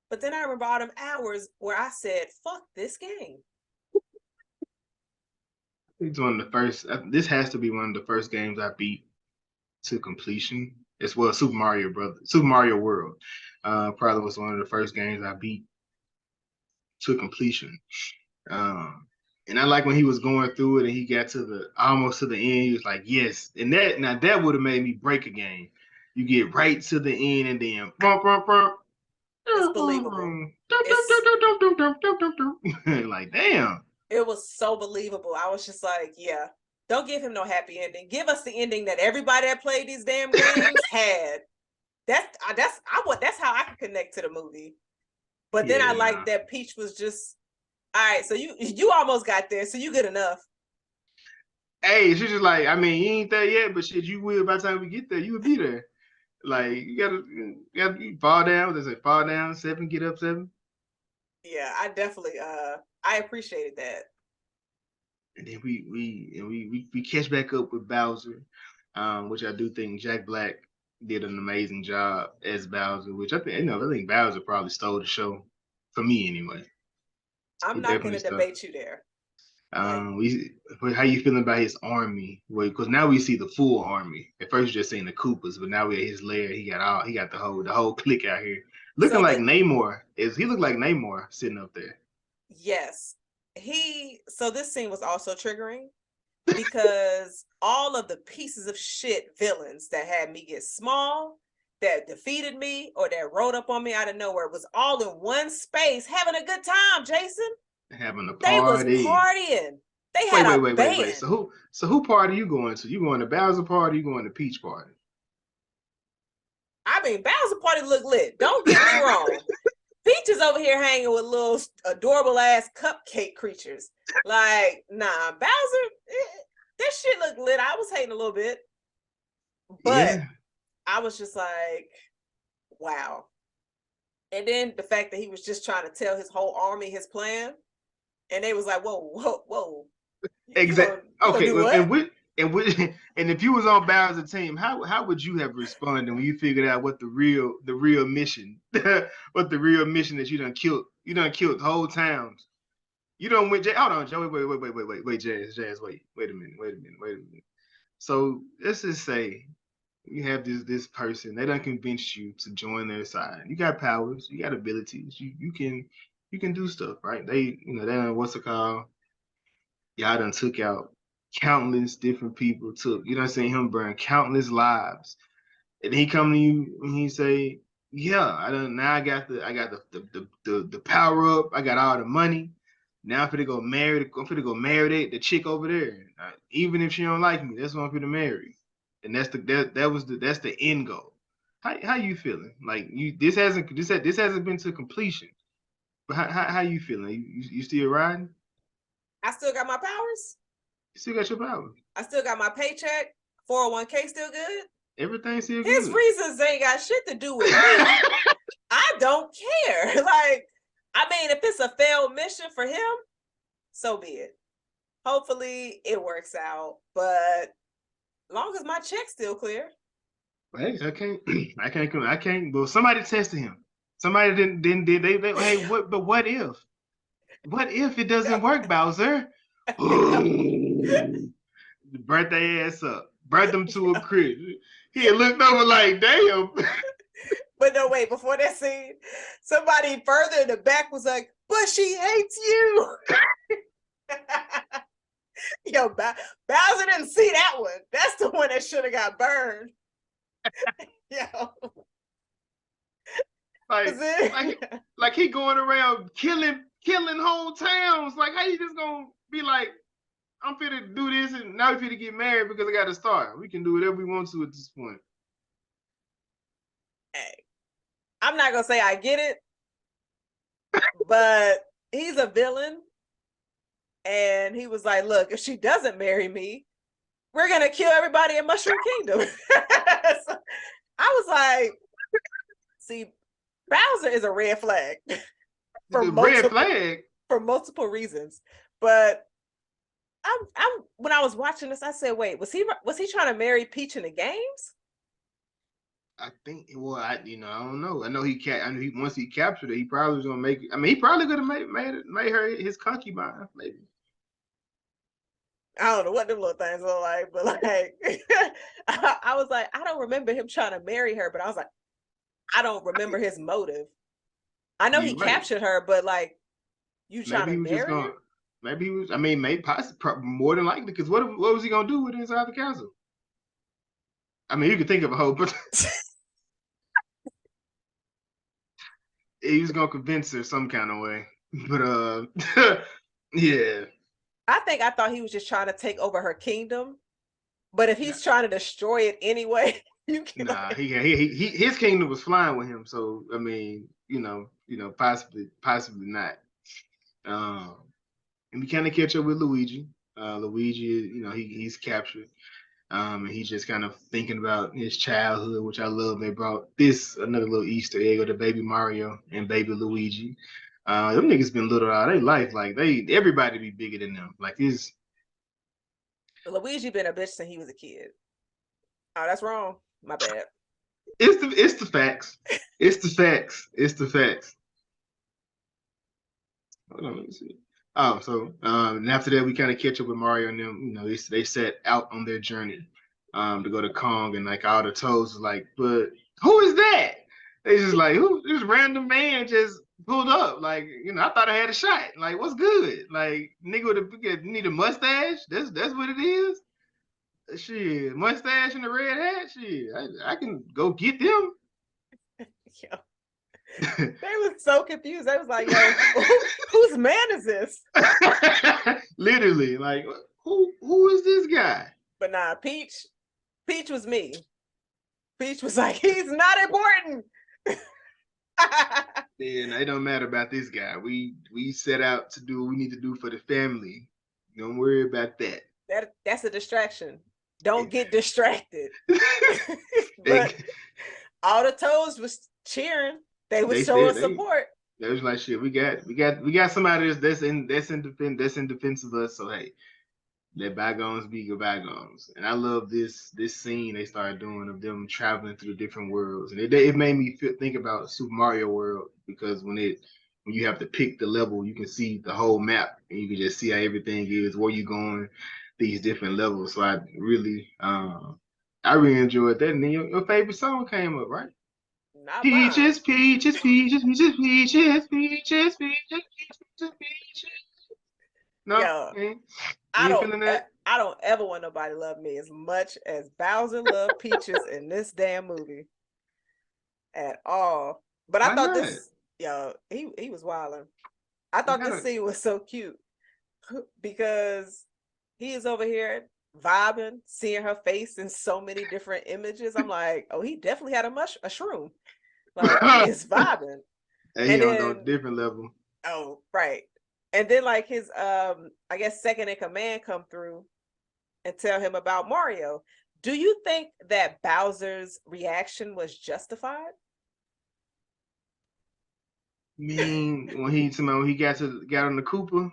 but then I remember all them hours where I said, fuck this game. It's one of the first. This has to be one of the first games I beat to completion. As well, Super Mario World. Probably was one of the first games I beat to completion. Um, and I like when he was going through it and he got to the almost to the end. He was like, "Yes," and that would have made me break a game. You get right to the end and then It's believable. It's like, damn. it was so believable. I was just like, yeah, don't give him no happy ending. Give us the ending that everybody that played these damn games had. That's how I could connect to the movie. But then I like that Peach was just all right. So you almost got there, so you good enough. Hey, she's just like, I mean, you ain't there yet, but shit, you will by the time we get there. You will be there. Like you gotta fall down. What is it? Fall down 7, get up 7. Yeah, I definitely I appreciated that. And then we catch back up with Bowser, which I do think Jack Black did an amazing job as Bowser. Which I think Bowser probably stole the show for me anyway. I'm He not definitely gonna stole. debate you there. Like, How you feeling about his army? Well, because now we see the full army. At first, you just seen the Koopas, but now we're at his lair. He got the whole clique out here, looking so like Namor. He looked like Namor sitting up there? yes. So this scene was also triggering because all of the pieces of shit villains that had me get small, that defeated me, or that rode up on me out of nowhere was all in one space having a good time, Jason. Having a They was party. partying. They had a Wait. band. So who party you going to? You going to Bowser party? You going to Peach party? I mean, Bowser party look lit. Don't get me wrong. Peach is over here hanging with little adorable ass cupcake creatures. Like, nah, Bowser, that shit looked lit. I was hating a little bit, but Yeah. I was just like, wow. And then the fact that he was just trying to tell his whole army his plan, and they was like, whoa. Exactly. You gonna Okay. do what? And if you was on Bowser's team, how would you have responded when you figured out what the real mission, what the real mission that you done killed whole towns. You don't went. Hold on, Joey. Wait, Jazz, wait a minute. So let's just say you have this person. They done convinced you to join their side. You got powers. You got abilities. You can do stuff, right? They done what's it called? Y'all done took out countless different people. Seen him burn countless lives. And he come to you and he say, "Yeah, I got the power up. I got all the money. Now I'm finna go marry the chick over there. Even if she don't like me, that's what I'm finna marry." And that's the end goal. How you feeling? Like this hasn't been to completion. But how you feeling? You still riding? I still got my powers. You still got your power. I still got my paycheck. 401k still good. Everything's still His good. reasons ain't got shit to do with me. I don't care. Like, I mean, if it's a failed mission for him, so be it. Hopefully it works out. But long as my check's still clear. Hey, I can't. Well, somebody tested him. Somebody didn't did they hey, what if? What if it doesn't work, Bowser? Burnt their ass up. Burnt them to a crib. He looked over like, damn. But no, wait, before that scene, somebody further in the back was like, but she hates you. Yo, Bowser didn't see that one. That's the one that should have got burned. Yo. Like he going around killing whole towns. Like, how you just gonna be like, I'm finna do this and now we finna get married because I got to start. We can do whatever we want to at this point. Hey, I'm not gonna say I get it, but he's a villain. And he was like, look, if she doesn't marry me, we're gonna kill everybody in Mushroom Kingdom. So I was like, See, Bowser is a red flag for The red multiple flag. reasons. But I'm when I was watching this, I said, wait, was he trying to marry Peach in the games? I think. Well, I don't know. I know I know once he captured it, he probably was gonna make it. I mean, he probably could have made her his concubine, maybe. I don't know what them little things look like, but like I was like, I don't remember him trying to marry her, but I was like, I don't remember his motive. I know he You right. captured her, but like, you trying Maybe to he was just marry her? gonna. Maybe he was. I mean, maybe possibly, more than likely, because what was he gonna do with her inside the castle? I mean, you could think of a whole bunch. He was gonna convince her some kind of way, but yeah. I thought he was just trying to take over her kingdom. But if he's trying to destroy it anyway, you can Nah, like his kingdom was flying with him. So I mean, possibly not. Um, and we kind of catch up with Luigi. Luigi, he's captured. And he's just kind of thinking about his childhood, which I love. They brought another little Easter egg of the baby Mario and baby Luigi. Them niggas been little all their life. Like everybody be bigger than them. Like this. Luigi been a bitch since he was a kid. Oh, that's wrong. My bad. It's the facts. It's the facts. It's the facts. Hold on, let me see. Oh, so and after that we kind of catch up with Mario and them. They set out on their journey to go to Kong, and like all the toads was like, but who is that? They just like, who this random man just pulled up? Like, I thought I had a shot. Like, what's good? Like, nigga need a mustache? That's what it is. Shit, mustache and a red hat. Shit, I can go get them. Yo, they was so confused. They was like, yo, whose man is this? Literally, like, who is this guy? But nah, Peach was me. Peach was like, he's not important. And it don't matter about this guy. We set out to do what we need to do for the family. Don't worry about that. That's a distraction. Don't get distracted. But all the toads was cheering. They was showing support. They was like, shit, we got somebody that's in defense of us. So hey, let bygones be your bygones. And I love this scene they started doing of them traveling through the different worlds, and it made me think about Super Mario World, because when you have to pick the level, you can see the whole map and you can just see how everything is, where you going, these different levels. So I really enjoyed that. And then your favorite song came up, right? Not Peaches, mine. peaches, peaches, peaches, peaches, peaches, peaches, peaches, peaches. No, Yo, you ain't feeling that? I don't ever want nobody to love me as much as Bowser loved Peaches in this damn movie at all. But I Why thought not? this, yo, he was wilding. I You thought this gotta. scene was so cute because he is over here vibing, seeing her face in so many different images. I'm like, oh, he definitely had a shroom. Like he is vibing. And And he on a then, different level. oh, right. And then like his I guess second in command come through and tell him about Mario. Do you think that Bowser's reaction was justified? I mean, when he got on the Koopa,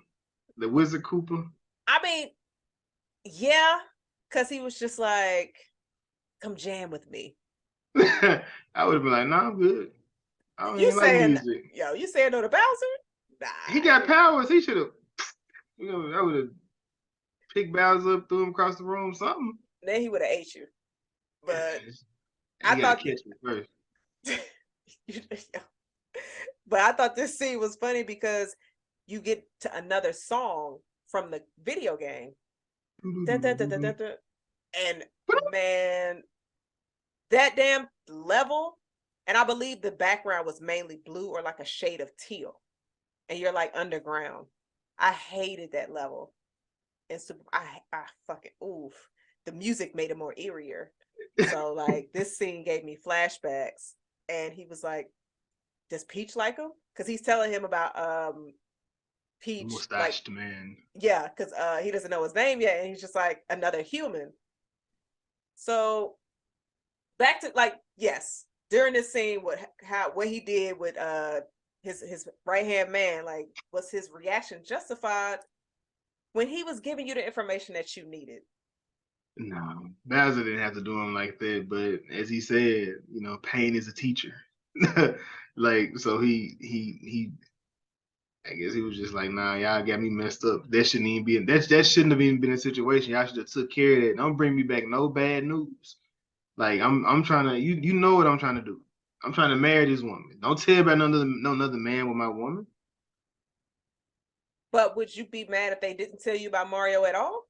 the Wizard Koopa. I mean, yeah, because he was just like, come jam with me. I would have been like, no, I'm good. I don't You even like saying, music. yo, you saying no to Bowser? He Nah. got powers. He should have, I would have picked Bowser up, threw him across the room, something. Then he would have ate you. But I He got to thought catch me first. but I thought this scene was funny because you get to another song from the video game. And man, that damn level, and I believe the background was mainly blue or like a shade of teal. And you're like underground. I hated that level. And so I fucking oof. The music made it more eerier. So like this scene gave me flashbacks. And he was like, does Peach like him? Because he's telling him about Peach, Mustached man. yeah, because he doesn't know his name yet, and he's just like another human. So back to like, yes, during this scene, what he did with his right hand man, like, was his reaction justified when he was giving you the information that you needed? No, Bowser didn't have to do him like that, but as he said, pain is a teacher. Like, so he I guess he was just like, nah, y'all got me messed up. That shouldn't even be that shouldn't have even been a situation. Y'all should have took care of that. Don't bring me back no bad news. Like I'm trying to you know what I'm trying to do. I'm trying to marry this woman. Don't tell about no another man with my woman. But would you be mad if they didn't tell you about Mario at all?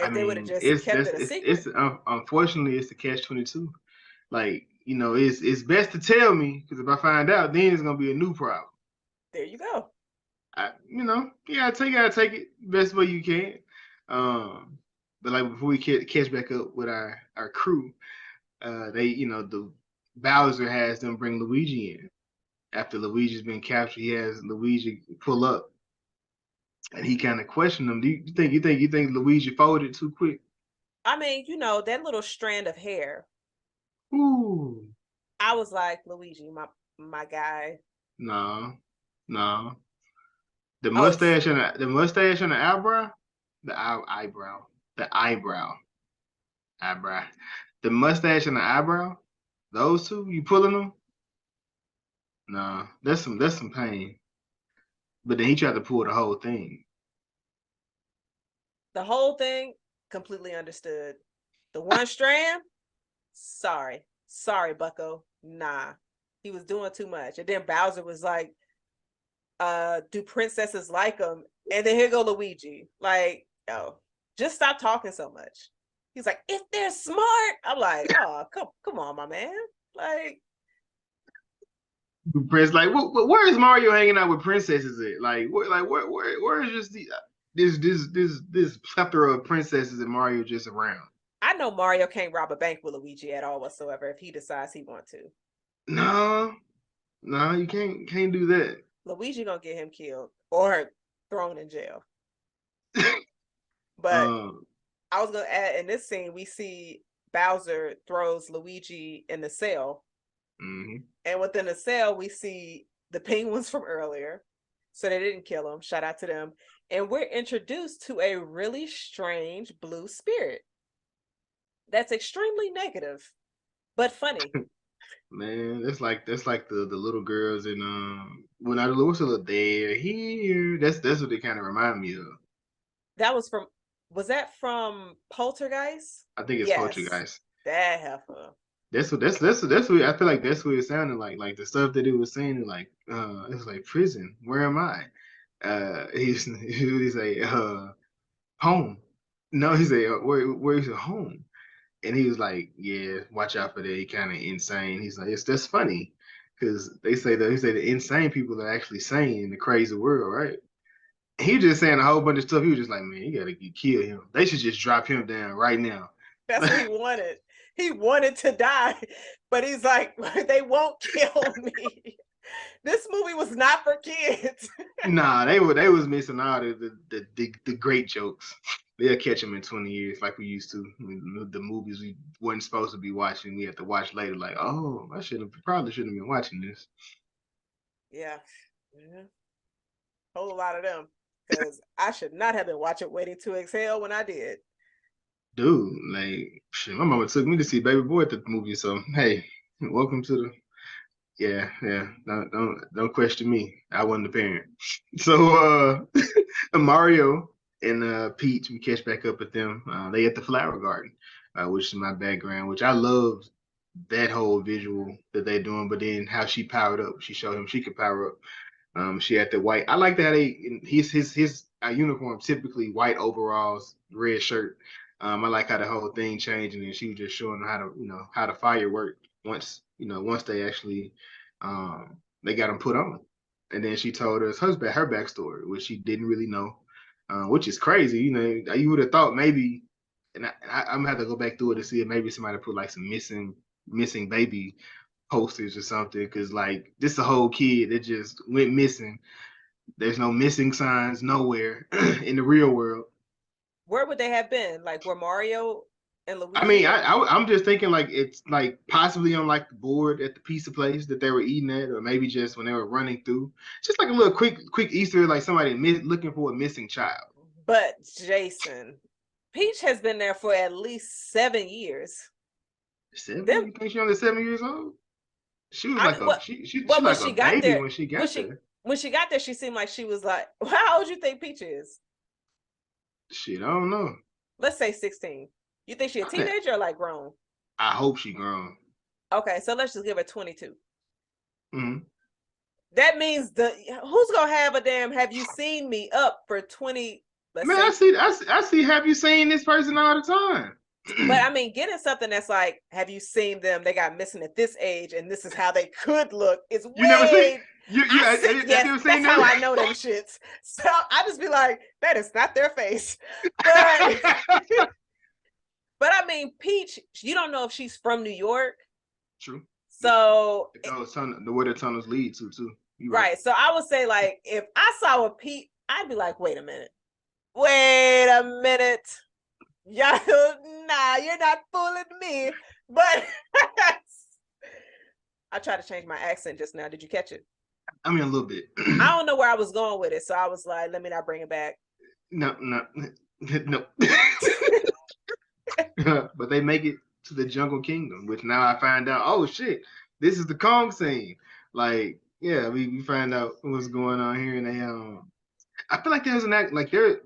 I If they would have mean, just kept it a secret? it's unfortunately it's the catch-22. Like, it's best to tell me because if I find out, then it's gonna be a new problem. There you go. You gotta take it best way you can. But like before we catch back up with our crew, the Bowser has them bring Luigi in. After Luigi's been captured, he has Luigi pull up, and he kind of questioned him. Do you think Luigi folded too quick? I mean, that little strand of hair. Ooh, I was like, Luigi, my guy. no, no. The Oh, it's mustache and the eyebrow, eyebrow, the eyebrow, the mustache and the eyebrow. Those two, you pulling them? No, that's some pain. But then he tried to pull the whole thing. the whole thing completely understood. The one strand, sorry, Bucko. Nah, he was doing too much. And then Bowser was like, do princesses like him? And then here go Luigi. Like, oh, just stop talking so much. He's like, if they're smart. I'm like, oh, come on, my man. Like, Prince, like, where is Mario hanging out with princesses at? Like, where is just this plethora of princesses that Mario just around? I know Mario can't rob a bank with Luigi at all whatsoever if he decides he wants to. No, no, you can't do that. Luigi gonna get him killed or thrown in jail. But Um, I was gonna add, in this scene we see Bowser throws Luigi in the cell, mhm. and within the cell we see the penguins from earlier, so they didn't kill him. Shout out to them. And we're introduced to a really strange blue spirit that's extremely negative but funny. Man, that's like the little girls in when I was a little there here. That's what they kind of remind me of. That was from, was that from Poltergeist? I think it's Yes, Poltergeist. that heifer. That's what I feel like. That's what it sounded like. Like the stuff that it was saying, like it's like prison. Where am I? He's say home. No, he said where is it home? And he was like, yeah, watch out for that. He kind of insane. He's like, it's that's funny because they say the insane people are actually sane in the crazy world, right? He was just saying a whole bunch of stuff. He was just like, man, you gotta kill him. They should just drop him down right now. That's what he wanted. He wanted to die, but he's like, they won't kill me. This movie was not for kids. Nah, they was missing all the great jokes. They'll catch them in 20 years like we used to. The movies we weren't supposed to be watching, we had to watch later. Like, oh, probably shouldn't have been watching this. Yeah, yeah. Whole lot of them. Because I should not have been watching Waiting to Exhale when I did. Dude, like, shit, my mama took me to see Baby Boy at the movie. So, hey, welcome to the yeah. Don't question me. I wasn't the parent. So Mario and Peach, we catch back up with them. They at the flower garden, which is my background, which I love that whole visual that they're doing, but then how she powered up. She showed him she could power up. She had the white. I like that his uniform typically white overalls, red shirt. I like how the whole thing changed, and then she was just showing how to how the fire worked once they actually they got him put on, and then she told us her backstory, which she didn't really know, which is crazy. You would have thought maybe, and I'm gonna have to go back through it to see if maybe somebody put like some missing baby posters or something, because like this is a whole kid that just went missing. There's no missing signs nowhere in the real world. Where would they have been? Like where Mario in I mean, Louisiana. I'm just thinking like it's like possibly on like the board at the pizza place that they were eating at, or maybe just when they were running through, just like a little quick Easter, like somebody looking for a missing child. But Jason, Peach has been there for at least 7 years. 7? Them, You think she's only 7 years old? She was I like mean, a what? she Well, when like a she got baby there, when she when got she there. when she got there, she seemed like she was like, how old you think Peach is? Shit, I don't know. Let's say 16. You think she a I, teenager or like grown? I hope she grown. Okay, so let's just give her 22. Mm-hmm. That means who's gonna have a damn have you seen me up for 20, let's Man, say. I see. Have you seen this person all the time? But I mean, getting something that's like, have you seen them? They got missing at this age, and this is how they could look. Is You never seen way. you I see. have Yes, you ever seen that's how them? I know them shits. So I just be like, that is not their face. But but I mean, Peach, you don't know if she's from New York. True. So The where the tunnels lead to too. You right. right. So I would say like if I saw a Peach, I'd be like, wait a minute. Wait a minute. Y'all, nah, you're not fooling me. But I tried to change my accent just now. Did you catch it? I mean a little bit. I don't know where I was going with it, so I was like, let me not bring it back. No. But they make it to the Jungle Kingdom, which now I find out, oh shit, this is the Kong scene. Like, yeah, we find out what's going on here, and I feel like there's an act like there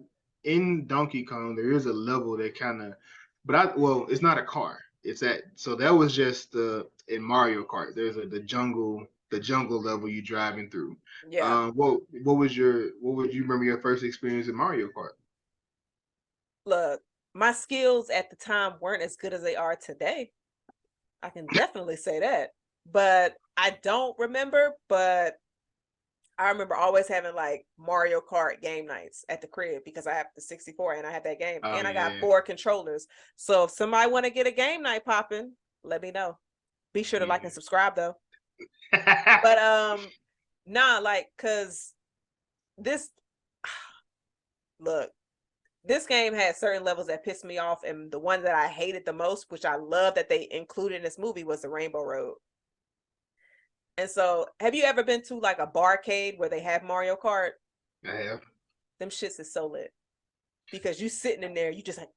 in Donkey Kong, there is a level that kind of, well, it's not a car. It's at so that was just in Mario Kart. There's the jungle level you driving through. Yeah. What would you remember your first experience in Mario Kart? Look, my skills at the time weren't as good as they are today. I can definitely say that. But I don't remember, but I remember always having like Mario Kart game nights at the crib because I have the 64 and I have that game Oh and I got yeah, 4 controllers. So if somebody want to get a game night popping, let me know. Be sure to like and subscribe though. But nah, like cause this look, this game had certain levels that pissed me off, and the one that I hated the most, which I love that they included in this movie, was the Rainbow Road. And so, have you ever been to like a barcade where they have Mario Kart? I have. Them shits is so lit because you sitting in there, you just like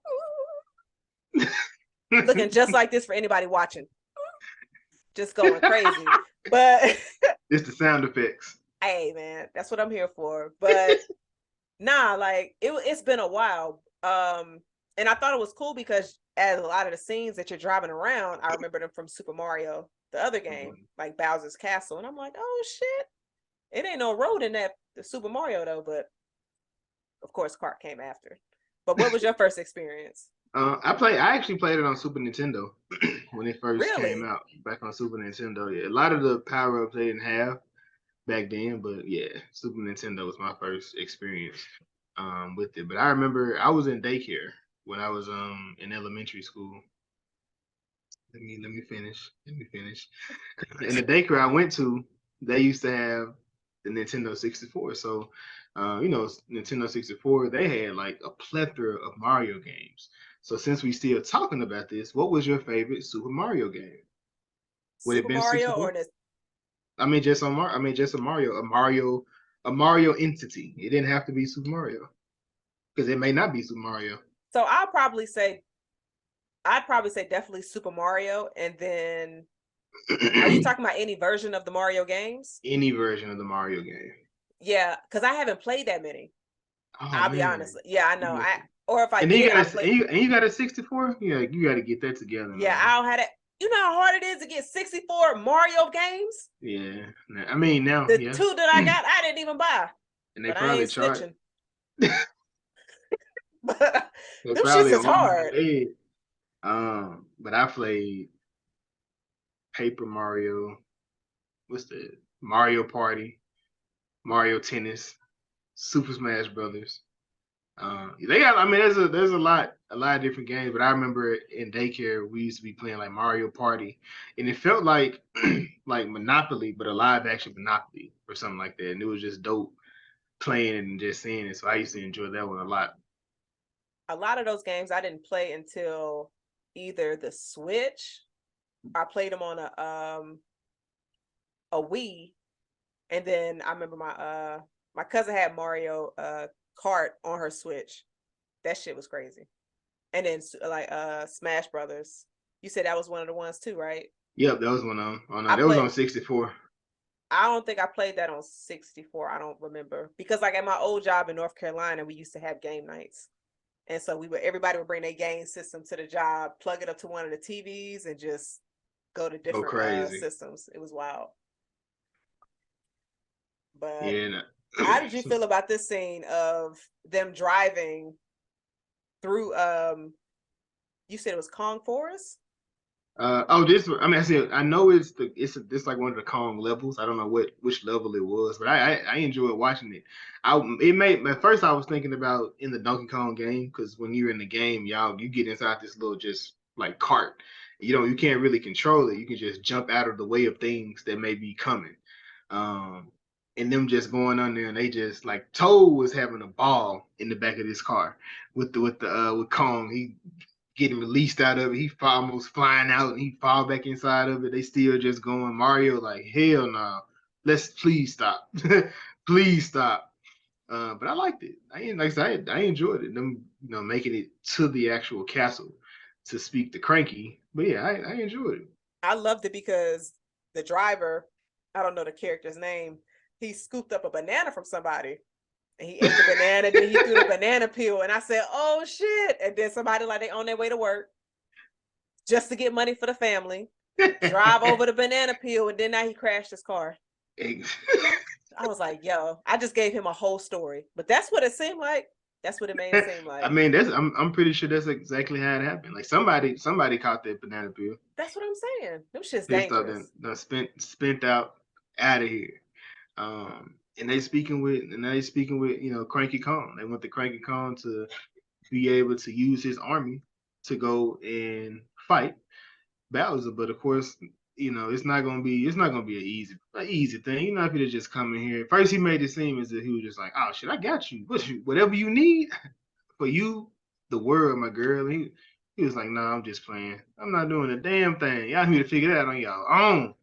looking just like this for anybody watching, just going crazy. But It's the sound effects. hey, man, that's what I'm here for. But nah, like it's been a while. And I thought it was cool because as a lot of the scenes that you're driving around, I remember them from Super Mario, the other game, like Bowser's Castle, and I'm like, oh shit, it ain't no road in that the Super Mario though. But of course, Kart came after. But what was your first experience? I actually played it on Super Nintendo when it first came Really? out back on Super Nintendo. Yeah, a lot of the power ups they didn't have back then, but yeah, Super Nintendo was my first experience with it. But I remember I was in daycare when I was in elementary school. Let me finish. Let me finish. In the daycare I went to, they used to have the Nintendo 64. So, Nintendo 64, they had like a plethora of Mario games. So, since we still talking about this, what was your favorite Super Mario game? Would it Super been Mario or 64? this? I mean, just on Mar. I mean, just a Mario entity. It didn't have to be Super Mario because it may not be Super Mario. So I'd probably say definitely Super Mario, and then are you talking about any version of the Mario games? Any version of the Mario game. Yeah, because I haven't played that many. Oh I'll be man. honest. Yeah, I know. Or if I And then you did, I got played. you got a 64. Yeah, you got to get that together, Yeah, man. I don't have that. You know how hard it is to get 64 Mario games? Yeah, I mean now, The yeah, two that I got, I didn't even buy. and they But I probably ain't charge. snitching. But They them shits probably is on my hard. bed. But I played Paper Mario. What's the Mario Party, Mario Tennis, Super Smash Brothers. They got. I mean, there's a lot of different games. But I remember in daycare we used to be playing like Mario Party, and it felt like like Monopoly, but a live action Monopoly or something like that. And it was just dope playing and just seeing it. So I used to enjoy that one a lot. A lot of those games I didn't play until either the Switch, or I played them on a Wii, and then I remember my cousin had Mario Kart on her Switch. That shit was crazy. And then like Smash Brothers. You said that was one of the ones too, right? Yep, that was one I that was played on 64. I don't think I played that on 64. I don't remember. Because like at my old job in North Carolina, we used to have game nights. And so everybody would bring their game system to the job, plug it up to one of the TVs, and just go to Go different crazy. systems. It was wild. But Yeah. how did you feel about this scene of them driving through you said it was Kong Forest? I said I know it's like one of the Kong levels. I don't know which level it was, but I enjoyed watching it. It made at first I was thinking about in the Donkey Kong game because when you're in the game, you get inside this little just like cart. You can't really control it. You can just jump out of the way of things that may be coming. Um, and them just going on there and they just like Toad was having a ball in the back of this car with Kong. He getting released out of it. He almost flying out and he fall back inside of it. They still just going. Mario like, hell no. Let's please stop. Please stop. But I liked it. I enjoyed it. Them, making it to the actual castle to speak to Cranky. But yeah, I enjoyed it. I loved it because the driver, I don't know the character's name, he scooped up a banana from somebody. And he ate the banana, then he threw the banana peel. And I said, oh shit. And then somebody like they on their way to work just to get money for the family. Drive over the banana peel, and then now he crashed his car. I was like, yo, I just gave him a whole story. But that's what it seemed like. That's what it made it seem like. I mean, I'm pretty sure that's exactly how it happened. Like somebody caught that banana peel. That's what I'm saying. Them shit's Pissed off, dangerous. then spent out of here. And they speaking with Cranky Kong. They want the Cranky Kong to be able to use his army to go and fight Bowser. But of course, it's not gonna be an easy thing. You're not gonna just come in here. First, he made it seem as if he was just like, oh shit, I got you. Whatever you need for you, the world, my girl. He was like, nah, I'm just playing. I'm not doing a damn thing. Y'all need to figure that out on y'all own.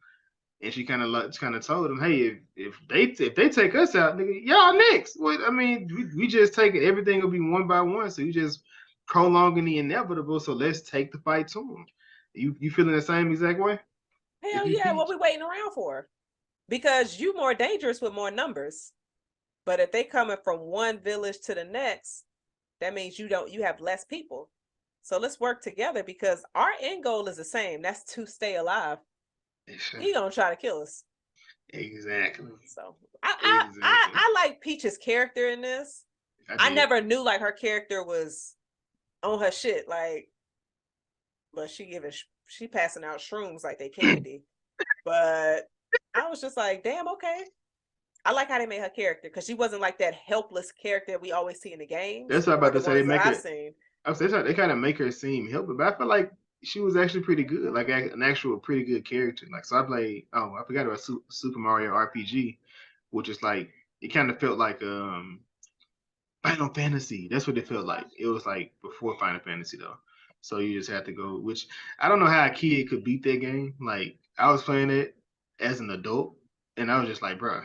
And she kind of told him, hey, if they take us out, nigga, y'all next. What I mean, we just take it. Everything will be one by one. So you just prolonging the inevitable. So let's take the fight to him. You feeling the same exact way? Hell yeah, what we waiting around for? Because you more dangerous with more numbers. But if they coming from one village to the next, that means you have less people. So let's work together because our end goal is the same. That's to stay alive. He gonna try to kill us. Exactly. So I like Peach's character in this. I never knew like her character was on her shit, like, but she passing out shrooms like they candy. But I was just like, damn, okay. I like how they made her character because she wasn't like that helpless character we always see in the games. That's what I'm about to say. They make it. Seen. I was saying they kind of make her seem helpless, but I feel like she was actually pretty good, like an actual pretty good character. Like so, I played. Oh, I forgot about Super Mario RPG, which is like it kind of felt like Final Fantasy. That's what it felt like. It was like before Final Fantasy though. So you just had to go. Which I don't know how a kid could beat that game. Like I was playing it as an adult, and I was just like, bro.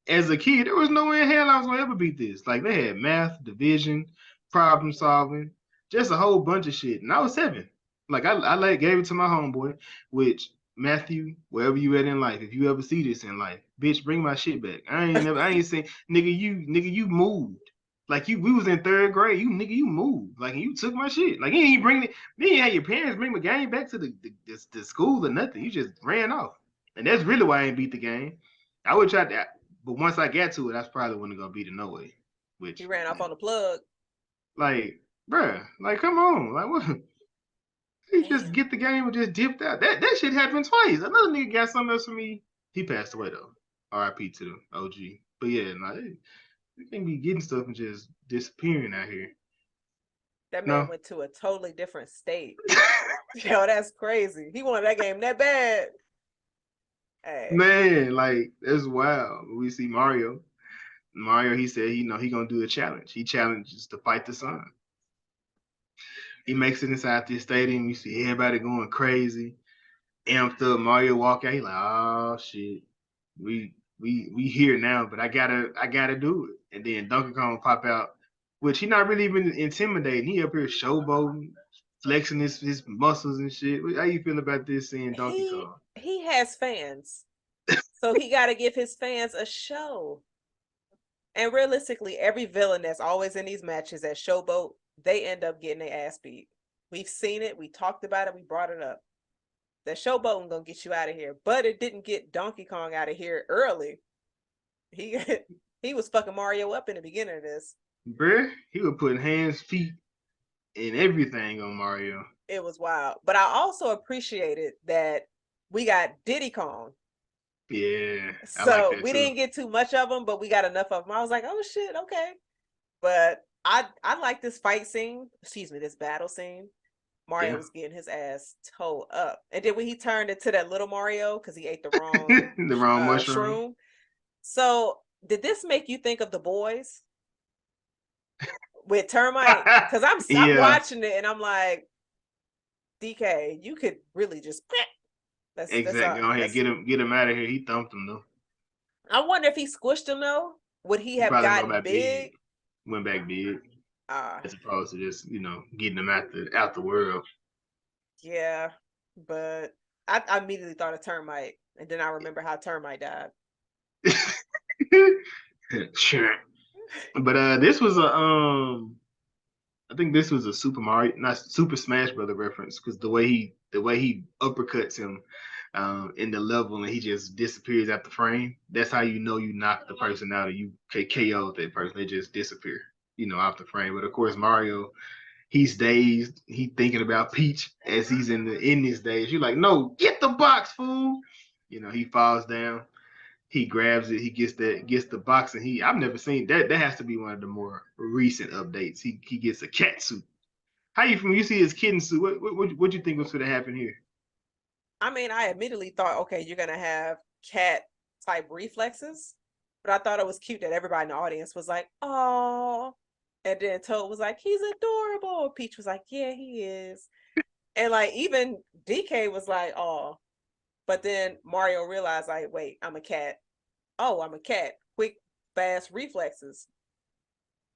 As a kid, there was no way in hell I was gonna ever beat this. Like they had math, division, problem solving, just a whole bunch of shit. And I was 7. Like I gave it to my homeboy, which Matthew, wherever you at in life, if you ever see this in life, bitch, bring my shit back. I ain't saying you moved. Like we was in 3rd grade. You moved. Like you took my shit. Like you ain't bring it. You ain't had your parents bring the game back to the school or nothing. You just ran off. And that's really why I ain't beat the game. I would try that. But once I get to it, that's probably when it's gonna beat it no way. Which he ran off on the plug. Like, bruh, like come on, like what? He just get the game and just dipped out. That shit happened twice. Another nigga got something else for me. He passed away though. R.I.P. to the OG. But yeah, they can't be getting stuff and just disappearing out here. That man went to a totally different state. Yo, that's crazy. He wanted that game that bad. Hey. Man, like that's wild. We see Mario. He said he gonna do the challenge. He challenges to fight the sun. He makes it inside this stadium. You see everybody going crazy, amped up. Mario walk out. He like, oh shit, we here now, but I gotta do it. And then Donkey Kong pop out, which he not really even intimidating. He up here showboating, flexing his muscles and shit. How you feel about this seeing Donkey Kong? He has fans, so he got to give his fans a show. And realistically, every villain that's always in these matches at Showboat, they end up getting their ass beat. We've seen it. We talked about it. We brought it up. The Showboat gonna get you out of here, but it didn't get Donkey Kong out of here early. He he was fucking Mario up in the beginning of this. Bruh, he was putting hands, feet, and everything on Mario. It was wild. But I also appreciated that we got Diddy Kong. Yeah, I like So that we too. didn't get too much of them, but we got enough of them. I was like, oh shit, okay. But I like this fight scene. Excuse me, this battle scene. Mario Yeah, was getting his ass towed up, and then when he turned into that little Mario because he ate the wrong the wrong mushroom. shroom. So did this make you think of The Boys with Termite? Because I'm Yeah, watching it and I'm like, DK, you could really just that's exactly. Go ahead, that's. get him out of here. He thumped him though. I wonder if he squished him though. Would he He have probably gotten big? went back big, Uh as opposed to just getting him out the world. yeah, but I immediately thought of Termite, and then I remember how Termite died. Sure, but this was a I think this was a Super Mario, not Super Smash Brother reference, because the way he uppercuts him in the level and he just disappears out the frame. That's how you know you knock the person out or you KO that person. They just disappear, off the frame. But of course, Mario, he's dazed. He thinking about Peach as he's in this daze. You're like, no, get the box, fool. He falls down. He grabs it. He gets the box, and I've never seen that. That has to be one of the more recent updates. He gets a cat suit. How you see his kitten suit? What you think was going to happen here? I mean, I immediately thought, okay, you're gonna have cat type reflexes, but I thought it was cute that everybody in the audience was like, "Oh," and then Toad was like, "He's adorable." Peach was like, "Yeah, he is," and like even DK was like, "Oh," but then Mario realized, like, "Wait, I'm a cat. Oh, I'm a cat. Quick, fast reflexes."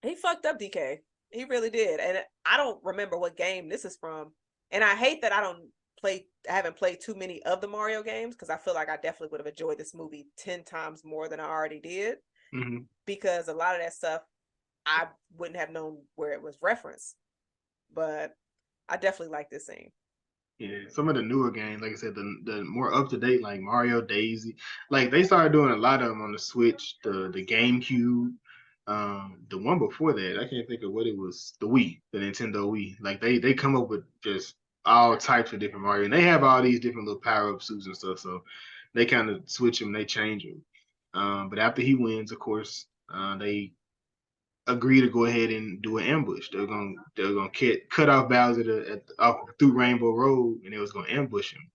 He fucked up DK. He really did. And I don't remember what game this is from. And I hate that I haven't played too many of the Mario games because I feel like I definitely would have enjoyed this movie 10 times more than I already did. Mm-hmm. Because a lot of that stuff I wouldn't have known where it was referenced. But I definitely like this scene. Yeah, some of the newer games, like I said, the more up to date, like Mario, Daisy, like they started doing a lot of them on the Switch, the GameCube, the one before that, I can't think of what it was, the Wii, the Nintendo Wii. Like they come up with just all types of different Mario, and they have all these different little power up suits and stuff. So they kind of switch them, they change them. But after he wins, of course, they agree to go ahead and do an ambush. They're gonna cut off Bowser off through Rainbow Road, and they was gonna ambush him.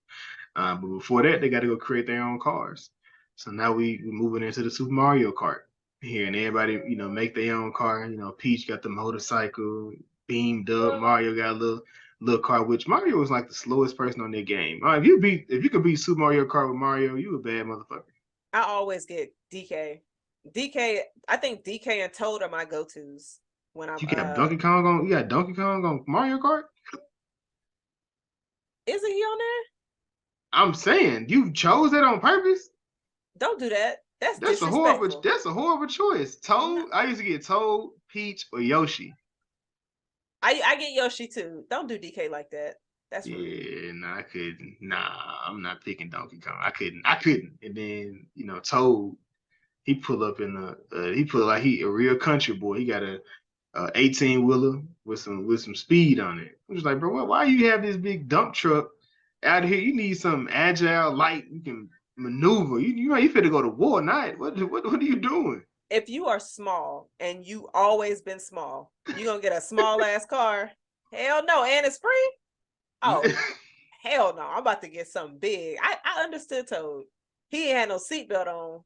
But before that, they got to go create their own cars. So now we're moving into the Super Mario Kart here, and everybody make their own car. Peach got the motorcycle beamed up. Mario got a little car, which Mario was like the slowest person on their game. If you could beat Super Mario Kart with Mario, you a bad motherfucker. I always get DK. DK, I think DK and Toad are my go-tos when I'm You got Donkey Kong on Mario Kart. isn't he on there? I'm saying you chose that on purpose. Don't do that. That's That's a horrible. disrespectful. That's a horrible choice. No, Toad. I used to get Toad, Peach, or Yoshi. I get Yoshi too. Don't do DK like that. That's rude. Yeah, nah, I couldn't. Nah, I'm not picking Donkey Kong. I couldn't. I couldn't. And then Toad. He pull up in he pull like he a real country boy. He got a 18 wheeler with some speed on it. I'm just like, bro, why you have this big dump truck out here? You need something agile, light. You can maneuver. You fit to go to war night. What are you doing? If you are small and you always been small, you gonna get a small ass car. Hell no, and it's free. Oh, hell no. I'm about to get something big. I understood Toad. He ain't had no seatbelt on.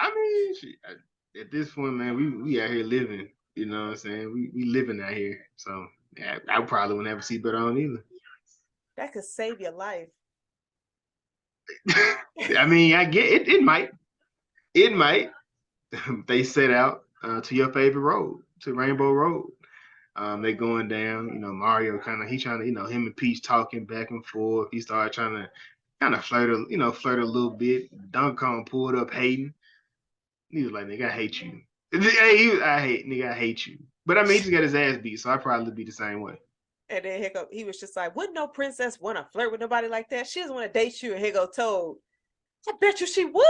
I mean, at this point, man, we out here living. You know what I'm saying? We living out here. So Yeah, I probably wouldn't have a seatbelt on either. That could save your life. I mean, I get it. It might. It might. They set out to your favorite road, to Rainbow Road. They going down. Mario he trying to, him and Peach talking back and forth. He started trying to kind of flirt a little bit. Donkey Kong pulled up hating. He was like, "Nigga, I hate you." I hate you. But I mean, he just got his ass beat, so I probably be the same way. And then Hiccup, he was just like, wouldn't no princess want to flirt with nobody like that? She doesn't want to date you. And Hiccup Toad, I bet you she would.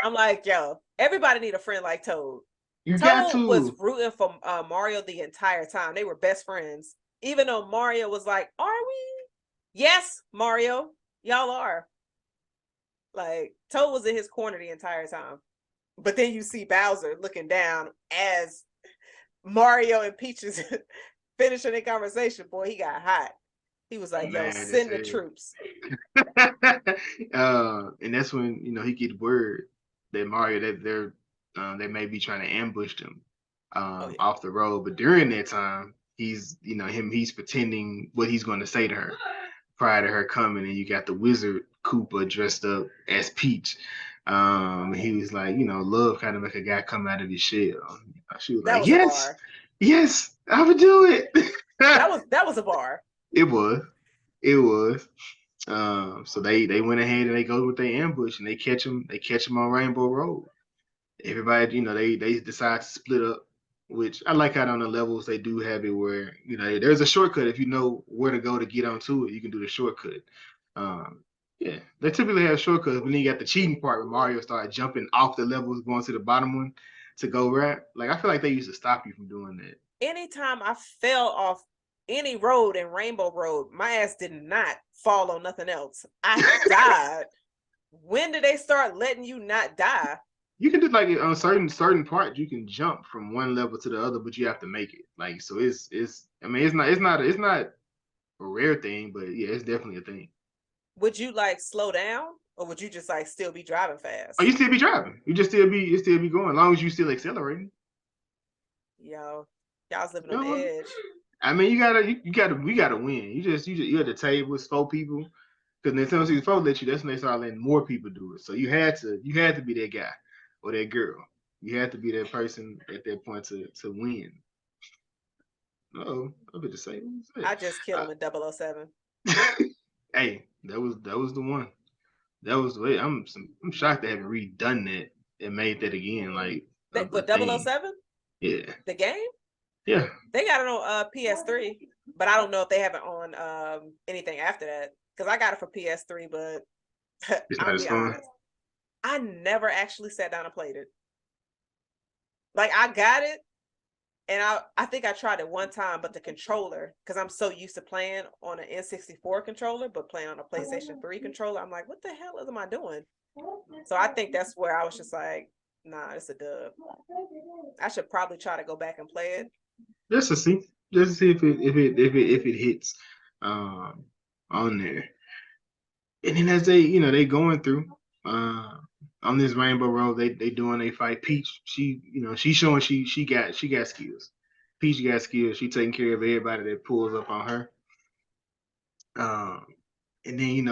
I'm like, yo, everybody need a friend like Toad. You got Toad was to. rooting for Mario the entire time. They were best friends. Even though Mario was like, are we? Yes, Mario, y'all are. Like, Toad was in his corner the entire time. But then you see Bowser looking down as Mario and Peach is finishing their conversation. Boy, he got hot. He was like, yo, Mad as send the hell. troops. And that's when he get word that Mario that they may be trying to ambush them Oh, yeah. off the road. But during that time, he's pretending what he's going to say to her prior to her coming, and you got the wizard Koopa dressed up as Peach. He was like, love kind of make a guy come out of his shell. She was That like, was a yes, bar. yes, I would do it. That was a bar. It was. It was. So they went ahead and they go with their ambush and they catch him. They catch him on Rainbow Road. Everybody, they decide to split up, which I like how on the levels they do have it where there's a shortcut if you know where to go to get onto it. You can do the shortcut. Yeah, they typically have shortcuts, but then you got the cheating part where Mario started jumping off the levels, going to the bottom one to go right. Like I feel like they used to stop you from doing that. Anytime I fell off any road in Rainbow Road, my ass did not fall on nothing else. I died. When did they start letting you not die? You can do like on certain parts, you can jump from one level to the other, but you have to make it. Like so, it's. I mean, it's not a rare thing, but yeah, it's definitely a thing. Would you like slow down, or would you just like still be driving Oh, fast? you still be driving. You still be going, as long as you still accelerating. Yo, y'all's living You on the know? edge. I mean, we gotta win. You at the table with 4 people, because Nintendo 64 let you. That's when they started letting more people do it. So you had to be that guy or that girl. You had to be that person at that point to win. Oh, I was to say. I just killed him in 007. Hey, that was the one. That was the way. I'm shocked they haven't redone that and made that again, like a What, thing. 007? Yeah, The game? yeah. They got it on PS3, but I don't know if they have it on anything after that. Because I got it for PS3, but It's not I'll as be fun. honest, I never actually sat down and played it. Like I got it, and I think I tried it one time, but the controller, because I'm so used to playing on an N64 controller, but playing on a PlayStation 3 controller, I'm like, what the hell am I doing? So I think that's where I was just like, nah, it's a dub. I should probably try to go back and play it. Just to see, if it hits, um, on there. And then as they going through, uh, on this Rainbow Road, they doing they fight. Peach, she's showing she got skills. Peach got skills. She taking care of everybody that pulls up on her. Um, and then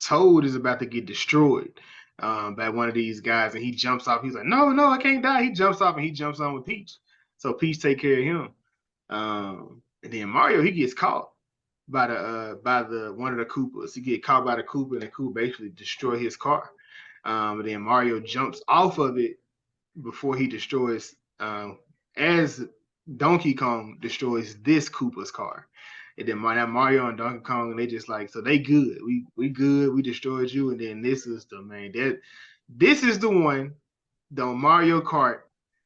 Toad is about to get destroyed by one of these guys, and he jumps off. He's like, "No, no, I can't die." He jumps off and he jumps on with Peach. So Peach take care of him. And then Mario he gets caught by the one of the Koopas. He get caught by the Koopa, and the Koopa basically destroy his car. And then Mario jumps off of it before he destroys as Donkey Kong destroys this Koopa's car. And then Mario and Donkey Kong, they just like, so they good. We good. We destroyed you. And then this is the man that this is the one, the Mario Kart.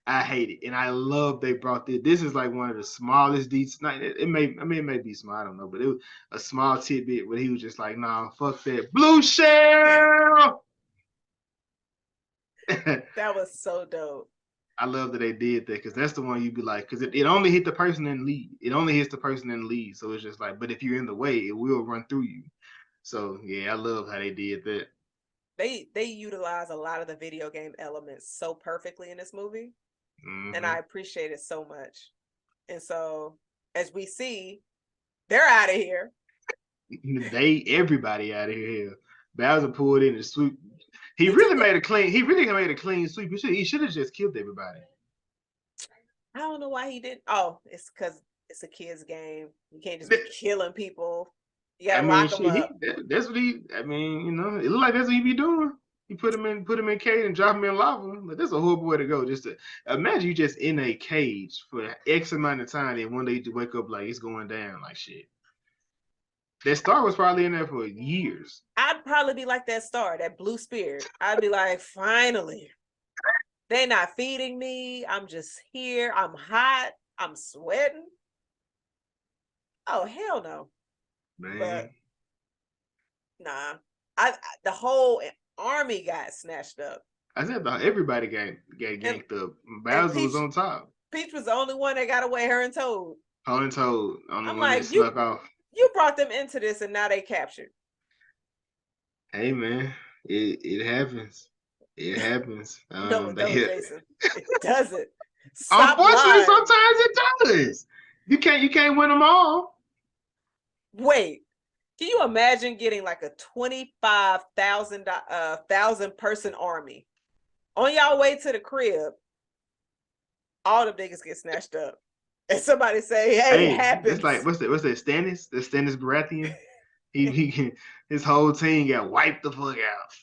I hate it, and I love they brought this. This is like one of the smallest details. It may be small, I don't know, but it was a small tidbit where he was just like, "Nah, fuck that blue shell." That was so dope. I love that they did that because that's the one you'd be like, because it only hit the person in the lead. It only hits the person in the lead. So it's just like, but if you're in the way, it will run through you. So yeah, I love how they did that. They utilize a lot of the video game elements so perfectly in this movie, and Mm-hmm. I appreciate it so much. And so as we see, they're out of here. Everybody out of here. Bowser pulled in and sweep. He He really took made a clean. He really made a clean sweep. He should have just killed everybody. I don't know why he didn't. Oh, it's because it's a kid's game. You can't just be killing people. You gotta lock them up. That's what he. I mean, it looked like that's what he be doing. He put him in cage and drop him in lava. But that's a horrible way to go. Just to imagine you just in a cage for X amount of time, and one day you wake up like it's going down like shit. That star was probably in there for years. I'd probably be like that star, that blue spirit. I'd be like, finally, they're not feeding me. I'm just here. I'm hot. I'm sweating. Oh, hell no. Man. But nah, the whole army got snatched up. I said everybody got ganked up. Bowser was on top. Peach was the only one that got away. Her and Toad. Only one that snuck off. You brought them into this, and now they captured. Hey man, it happens. It happens. No, Jason. It doesn't. Unfortunately, sometimes it does. You can't win them all. Wait, can you imagine getting like a 25,000 person army on y'all way to the crib? All the niggas get snatched up, and somebody say, "Hey, it happens." It's like what's that? Stannis? The Stannis Baratheon. He his whole team got wiped the fuck out.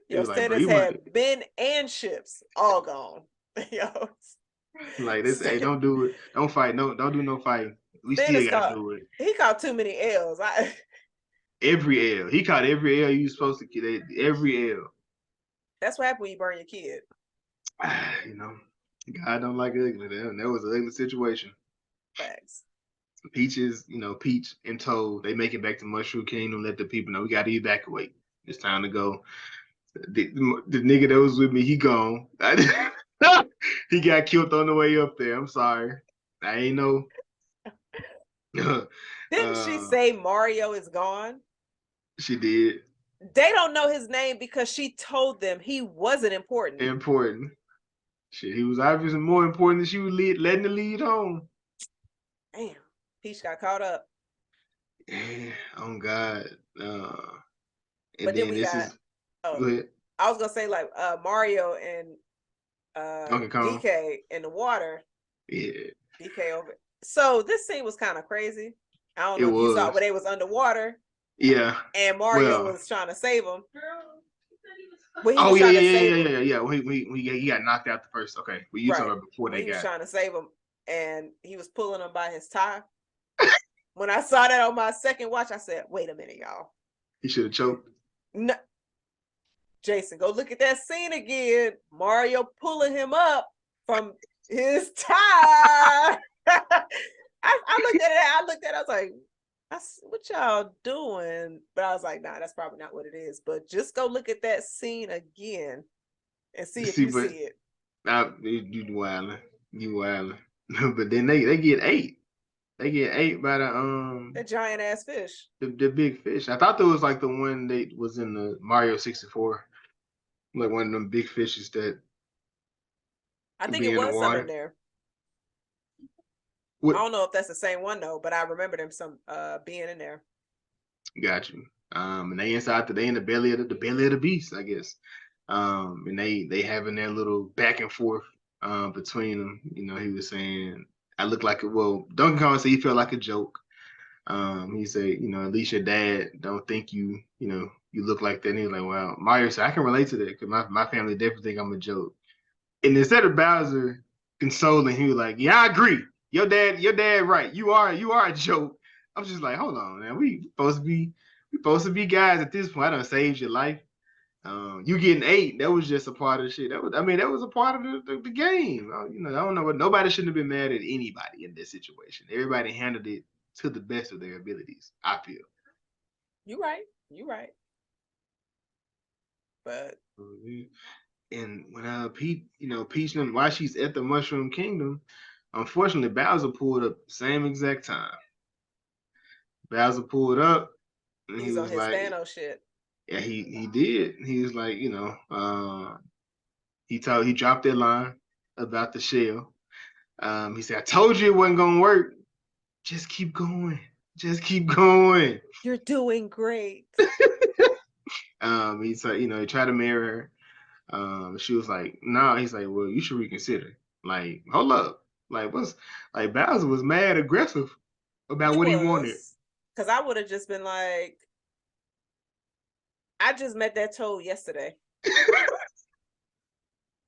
Yo, Stannis had men and ships all gone. Yo, like this. Hey, don't do it. Don't fight. No, don't do no fighting. We Stannis still gotta do it. He caught too many L's. Every L. He caught every L you supposed to get. Every L. That's what happened when you burn your kid. God don't like ugly. That was an ugly situation. Facts. Peach and Toad, they make it back to Mushroom Kingdom. Let the people know we got to evacuate. It's time to go. The nigga that was with me, he gone. He got killed on the way up there. I'm sorry. I ain't know. Didn't she say Mario is gone? She did. They don't know his name because she told them he wasn't important. Shit, he was obviously more important than she was letting the lead home. Damn, Peach got caught up. Yeah, oh God. But then we got. Go ahead. I was gonna say like Mario and DK in the water. Yeah. DK over. So this scene was kind of crazy. I don't know if you saw it, but they was underwater. Yeah. And Mario was trying to save him. Yeah. He got knocked out the first. Okay, well, you talking about before they got. He was trying to save him, and he was pulling him by his tie. When I saw that on my second watch, I said, "Wait a minute, y'all." He should have choked. No, Jason, go look at that scene again. Mario pulling him up from his tie. I looked at it. I was like, what y'all doing? But I was like, nah, that's probably not what it is. But just go look at that scene again and see if you see it. You wildin'. But then they get 8. They get 8 by the giant ass fish. The big fish. I thought that was like the one that was in the Mario 64. Like one of them big fishes that I think it was some in there. What? I don't know if that's the same one though, but I remember them being in there. Got you. And they in the belly of the beast, I guess. And they having their little back and forth between them. He was saying, I look like Donkey Kong said he felt like a joke. He said, at least your dad don't think you look like that. And he was like, well, Mario said, I can relate to that because my family definitely think I'm a joke. And instead of Bowser consoling, he was like, yeah, I agree. Your dad right. You are a joke. I was just like, hold on, man. We supposed to be guys at this point. I done saved your life. You getting 8, that was just a part of the shit. That was a part of the game. I don't know, but nobody shouldn't have been mad at anybody in this situation. Everybody handled it to the best of their abilities, I feel. You're right. But and when Peach, while she's at the Mushroom Kingdom, unfortunately Bowser pulled up same exact time. Bowser pulled up and he's on his Thanos shit. Yeah, he did. He was like, he dropped that line about the shell. He said, I told you it wasn't gonna work. just keep going. Just keep going. You're doing great. He's like, he tried to marry her. She was like, no, he's like, well, you should reconsider. Like, hold up. Like, Bowser was mad aggressive about He what he wanted. was. Because I would have just been like, I just met that toad yesterday.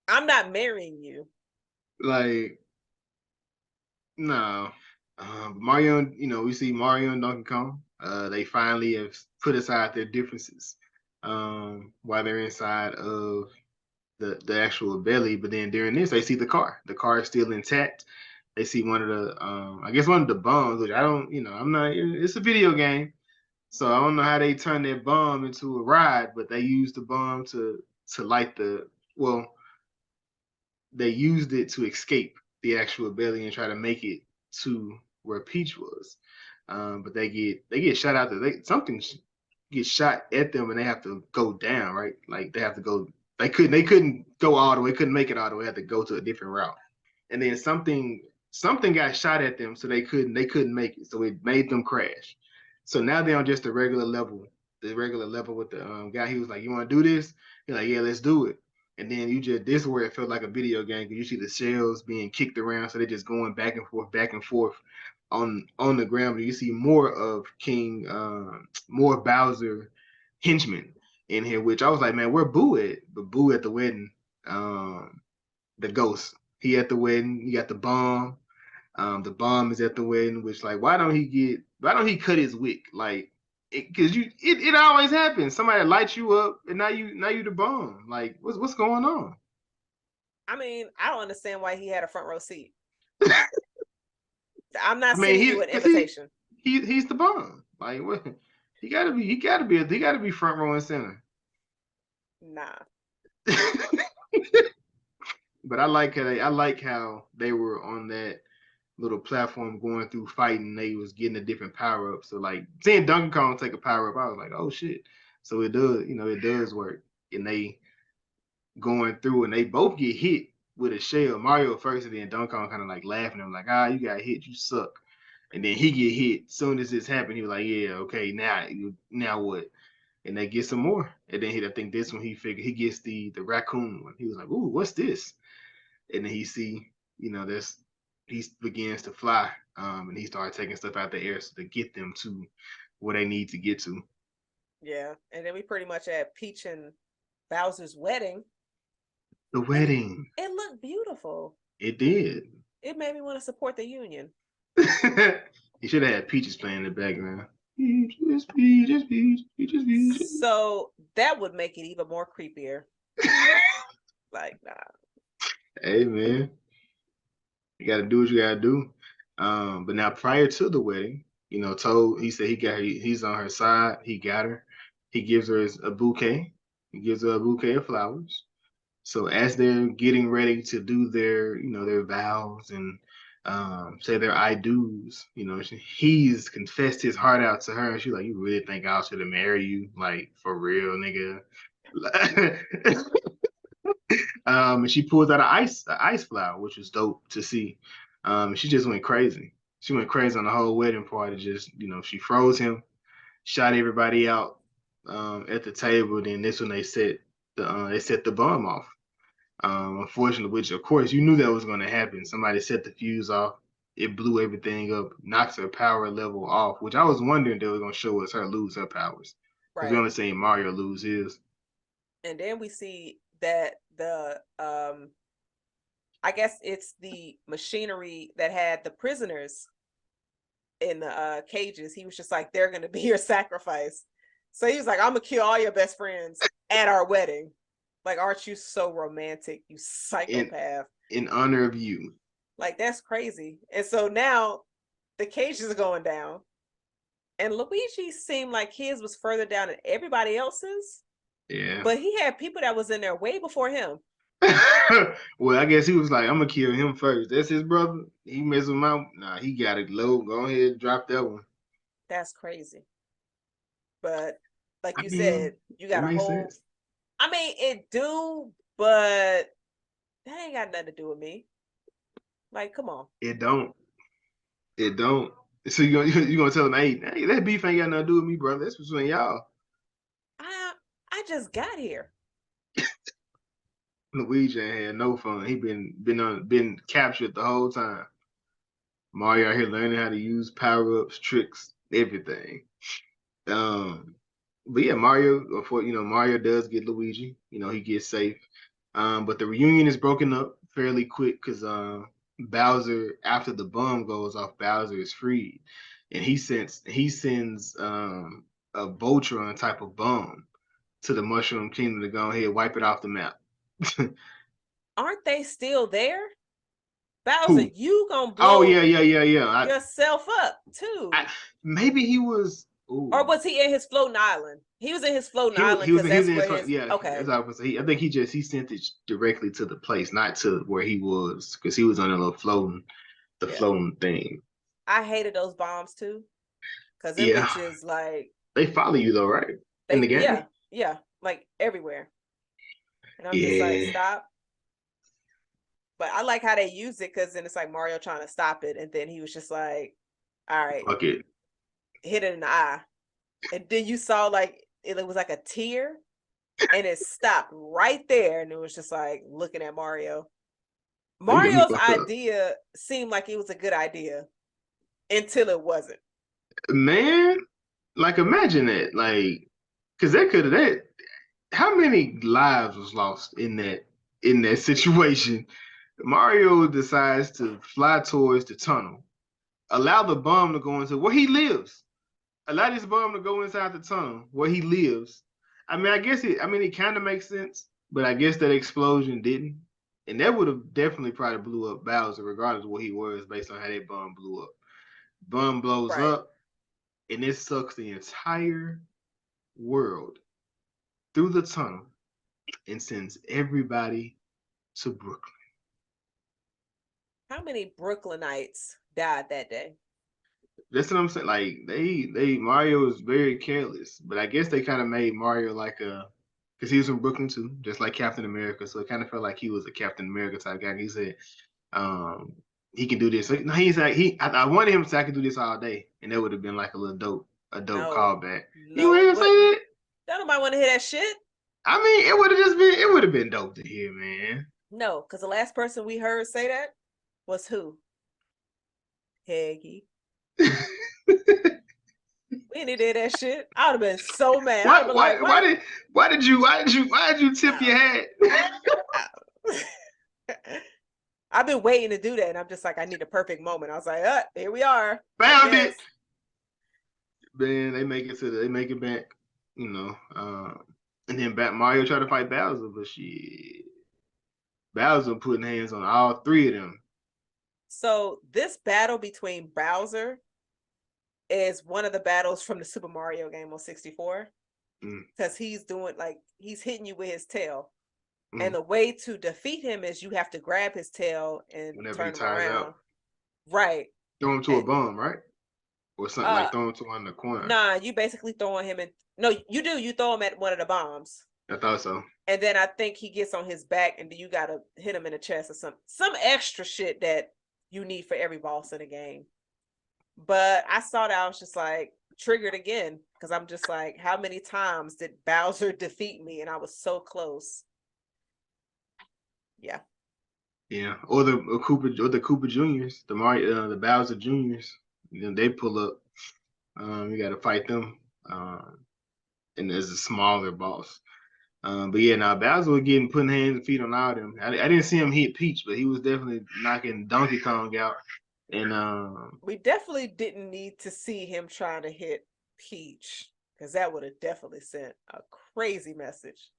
I'm not marrying you. Like, no. Mario, we see Mario and Donkey Kong. They finally have put aside their differences while they're inside of the actual belly. But then during this, they see the car. The car is still intact. They see one of the, I guess one of the bombs, which I don't, I'm not. It's a video game, so I don't know how they turn that bomb into a ride, but they used the bomb to light the. Well, they used it to escape the actual belly and try to make it to where Peach was. But they get shot out there. Something gets shot at them and they have to go down, right? Like they have to go. They couldn't go all the way. Couldn't make it all the way. Had to go to a different route. And then something got shot at them, so they couldn't make it. So it made them crash. So now they're on just the regular level. The regular level with the guy. He was like, "You want to do this?" He's like, "Yeah, let's do it." And then this is where it felt like a video game because you see the shells being kicked around, so they're just going back and forth on the ground. But you see more of more Bowser henchmen in here, which I was like, man, where Boo at? But Boo at the wedding, the ghost. He at the wedding. You got the bomb. The bomb is at the wedding, which like, why don't he cut his wick? Like, because it always happens. Somebody lights you up, and now you the bomb. Like, what's going on? I mean, I don't understand why he had a front row seat. I'm not I mean, sending you an invitation. he's the bomb. Like, what? He gotta be front row and center. Nah. But I like how they were on that little platform going through fighting. They was getting a different power up. So like seeing Donkey Kong take a power up, I was like, oh shit. So it does work. And they going through and they both get hit with a shell. Mario first and then Donkey Kong kind of like laughing. I'm like, you got hit, you suck. And then he get hit. Soon as this happened, he was like, yeah, okay, now what? And they get some more. And then I think this one he figured he gets the raccoon one. He was like, ooh, what's this? And then this he begins to fly, and he started taking stuff out the air so to get them to where they need to get to. Yeah. And then we pretty much had Peach and Bowser's wedding. The And wedding. it looked beautiful. It did. It made me want to support the union. He should have had Peaches playing in the background. Peaches, Peaches, Peaches, Peaches, Peaches. So that would make it even more creepier. Like, nah. Hey man, you gotta do what you gotta do. But now prior to the wedding, Toad, he said he's on her side. He got her. He gives her a bouquet. He gives her a bouquet of flowers. So as they're getting ready to do their vows and say their I do's, he's confessed his heart out to her, and she's like, "You really think I should have married you? Like for real, nigga?" And she pulls out an ice flower, which was dope to see. She just went crazy. She went crazy on the whole wedding party. Just she froze him, shot everybody out at the table. Then this when they set the bomb off. Unfortunately, which of course you knew that was going to happen. Somebody set the fuse off. It blew everything up, knocks her power level off. Which I was wondering they were going to show us her lose her powers because we Right. only seen Mario lose his. And then we see that I guess it's the machinery that had the prisoners in the cages. He was just like, they're gonna be your sacrifice. So he was like, I'm gonna kill all your best friends at our wedding. Like, aren't you so romantic, you psychopath? In honor of you. Like, that's crazy. And so now the cages are going down. And Luigi seemed like his was further down than everybody else's. Yeah. But he had people that was in there way before him. Well, I guess he was like, I'm gonna kill him first. That's his brother. He mess with my he got it low. Go ahead, drop that one. That's crazy. But like I you mean, said, you it got a makes whole sense. I mean, it do, but that ain't got nothing to do with me. Like, come on. It don't. It don't. So you gonna tell him, hey, that beef ain't got nothing to do with me, brother. That's between y'all. I just got here. Luigi ain't had no fun. He been captured the whole time. Mario out here learning how to use power ups, tricks, everything. Um, but yeah, Mario does get Luigi. He gets safe. But the reunion is broken up fairly quick because Bowser, after the bomb goes off, Bowser is freed, and he sends a Voltron type of bomb to the Mushroom Kingdom to go ahead and wipe it off the map. Aren't they still there? Bowser, Who? you gonna Oh yeah, blow yeah, yeah, yeah. yourself up too. Maybe he was. Or Ooh. was he in his floating island? He was in his floating He was island he was because he was that's in his where front. his Yeah, okay. that's what I was saying. I think he sent it directly to the place, not to where he was, because he was on a little Yeah. floating thing. I hated those bombs too. Cause them Yeah, bitches like they follow you though, right? In the they game. yeah, like everywhere. And I'm just like, Yeah, stop. But I like how they use it because then it's like Mario trying to stop it, and then he was just like, all right, fuck it. hit it in the eye. And then you saw like it was like a tear and it stopped right there. And it was just like looking at Mario. They got me Mario's fucked up, idea seemed like it was a good idea until it wasn't. man. Like imagine that, like, because that. How many lives was lost in that situation? Mario decides to fly towards the tunnel, allow the bomb to go into where he lives. Allow this bomb to go inside the tunnel where he lives. I mean, it kind of makes sense, but I guess that explosion didn't. And that would have definitely probably blew up Bowser, regardless of what he was, based on how that bomb blew up. Bomb blows Right. up, and it sucks the entire world through the tunnel and sends everybody to Brooklyn. How many Brooklynites died that day? That's what I'm saying. Like they Mario is very careless, but I guess they kind of made Mario like because he was from Brooklyn too, just like Captain America. So it kind of felt like he was a Captain America type guy. He said, um, he can do this. So, no, he's like I wanted him to say I could do this all day, and that would have been like a dope No, callback. You no, want it to say wouldn't. that? Don't nobody want to hear that shit. I mean, it would have been dope to hear, man. No, because the last person we heard say that was who? Peggy. We didn't hear that shit. I would have been so mad. I would have What? been like, Why? Why what? did? Why did you tip your hat? I've been waiting to do that, and I'm just like, I need a perfect moment. I was like, here we are. I Found guess. it. Man, they make it back, and then Mario tried to fight Bowser, but Bowser putting hands on all three of them. So this battle between Bowser is one of the battles from the Super Mario game on 64. Because he's doing like he's hitting you with his tail. And the way to defeat him is you have to grab his tail and Whenever he turn him tires around. out, Right. throw him to a And bomb, right? Or something like throw him to one in the corner. nah, you basically throwing him in. No, you throw him at one of the bombs. I thought so. And then I think he gets on his back and then you gotta hit him in the chest or some extra shit that you need for every boss in the game. But I saw that I was just like triggered again because I'm just like, how many times did Bowser defeat me? And I was so close. Yeah. Yeah, or the Koopa Juniors, the Bowser Juniors. They pull up. You got to fight them. And there's a smaller boss. But yeah, now Bowser was putting hands and feet on all of them. I didn't see him hit Peach, but he was definitely knocking Donkey Kong out. And we definitely didn't need to see him trying to hit Peach because that would have definitely sent a crazy message.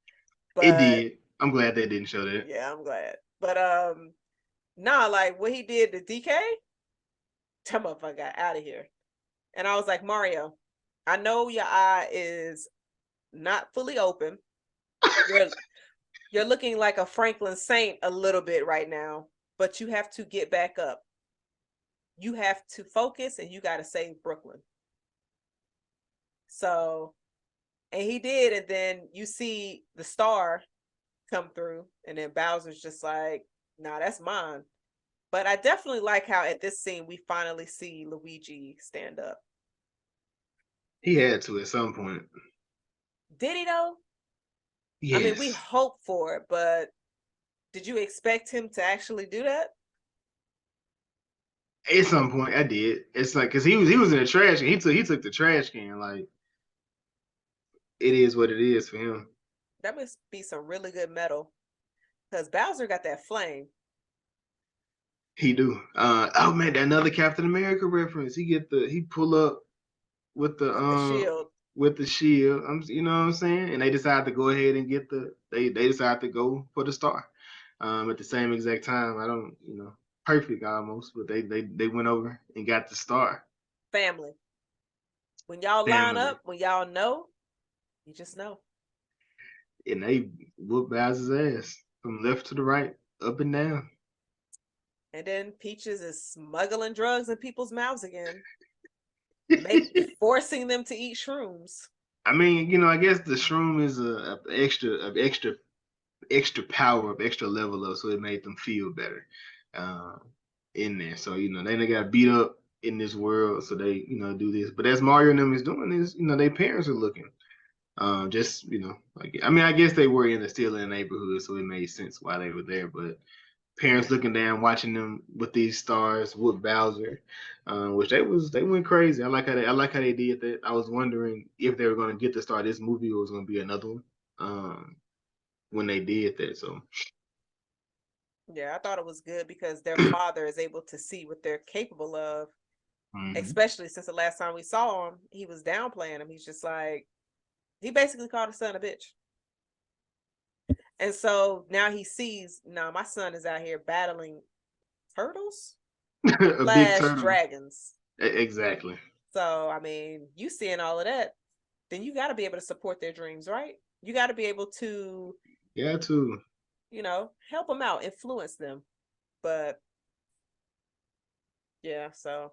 But it did. I'm glad they didn't show that. yeah, I'm glad. But nah, like what he did to DK, that motherfucker got out of here. And I was like, Mario, I know your eye is not fully open. You're looking like a Franklin Saint a little bit right now, but you have to get back up. You have to focus and you got to save Brooklyn. So, and he did. And then you see the star come through, and then Bowser's just like, nah, that's mine. But I definitely like how at this scene we finally see Luigi stand up. He had to at some point. Did he though? I mean, we Yes. hope for it, but did you expect him to actually do that? At some point, I did. It's like because he was in the trash can. He took the trash can. Like it is what it is for him. That must be some really good metal because Bowser got that flame He do. Oh man, another Captain America reference. He pull up with the with the shield. shield. You know what I'm saying? And they decide to go ahead and get they decide to go for the star. At the same exact time. I don't, perfect almost, but they went over and got the star. Family. When y'all line Family. up, when y'all know, you just know. And they whoop Bowser's ass from left to the right, up and down. And then Peaches is smuggling drugs in people's mouths again, forcing them to eat shrooms. I mean, I guess the shroom is a extra power, of extra level up, so it made them feel better uh, in there. So they got beat up in this world, so they do this. But as Mario and them is doing this, their parents are looking. Just like I mean, I guess they were still in the neighborhood, so it made sense why they were there. But parents looking down, watching them with these stars with Bowser, which they went crazy. I like how they did that. I was wondering if they were going to get to start this movie or was going to be another one when they did that. So Yeah, I thought it was good because their father is able to see what they're capable of, mm-hmm. especially since the last time we saw him, he was downplaying him. He's just like, he basically called his son a bitch. And so now he sees, no, my son is out here battling turtles A big slash turtle. dragons. Exactly. So, I mean, you seeing all of that, then you got to be able to support their dreams, right? You got to be able to, Yeah, too. help them out, influence them. But yeah, so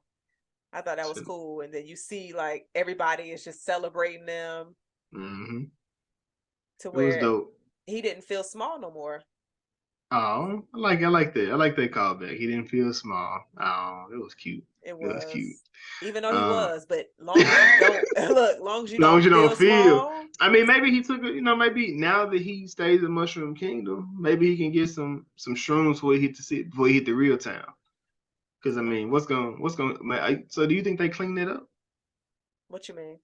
I thought that was cool. And then you see like everybody is just celebrating them Mm-hmm. to It was where dope. he didn't feel small no more. Oh, I like that. I like that callback. He didn't feel small. Oh, it was cute. It It was cute. was, even though he Uh, was, but long as you don't look, long as you long don't as you don't feel feel. small. I mean, maybe he took it. Maybe now that he stays in Mushroom Kingdom, maybe he can get some shrooms before he hit the real town. Because I mean, So do you think they cleaned it up? What you mean?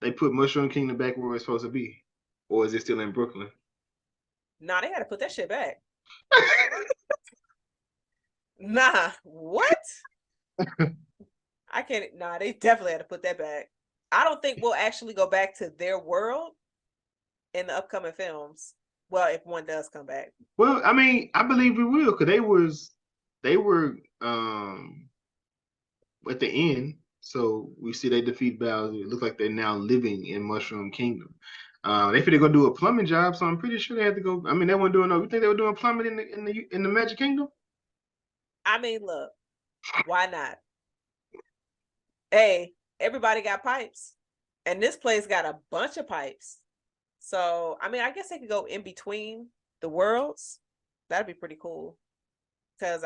They put Mushroom Kingdom back where it's supposed to be, or is it still in Brooklyn? Nah, they had to put that shit back. Nah, what? I can't. Nah, they definitely had to put that back. I don't think we'll actually go back to their world in the upcoming films. Well, if one does come back. Well, I mean, I believe we will, because they were at the end. So we see they defeat Bowser. It looks like they're now living in Mushroom Kingdom. They feel they're gonna do a plumbing job, so I'm pretty sure they had to go. I mean, they weren't doing no. You think they were doing plumbing in the Magic Kingdom? I mean, look, why not? Hey, everybody got pipes, and this place got a bunch of pipes. So, I mean, I guess they could go in between the worlds. That'd be pretty cool. Because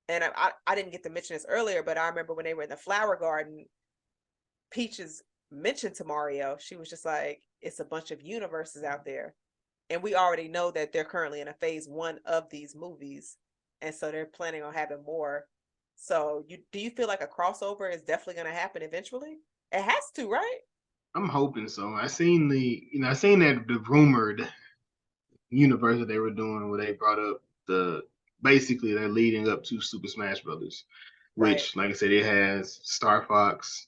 and I didn't get to mention this earlier, but I remember when they were in the flower garden, Peaches mentioned to Mario, she was just like, it's a bunch of universes out there. And we already know that they're currently in a phase one of these movies. And so they're planning on having more. So do you feel like a crossover is definitely gonna happen eventually? It has to, right? I'm hoping so. I seen that the rumored universe that they were doing where they brought up basically they're leading up to Super Smash Brothers, Right. which, like I said, it has Star Fox,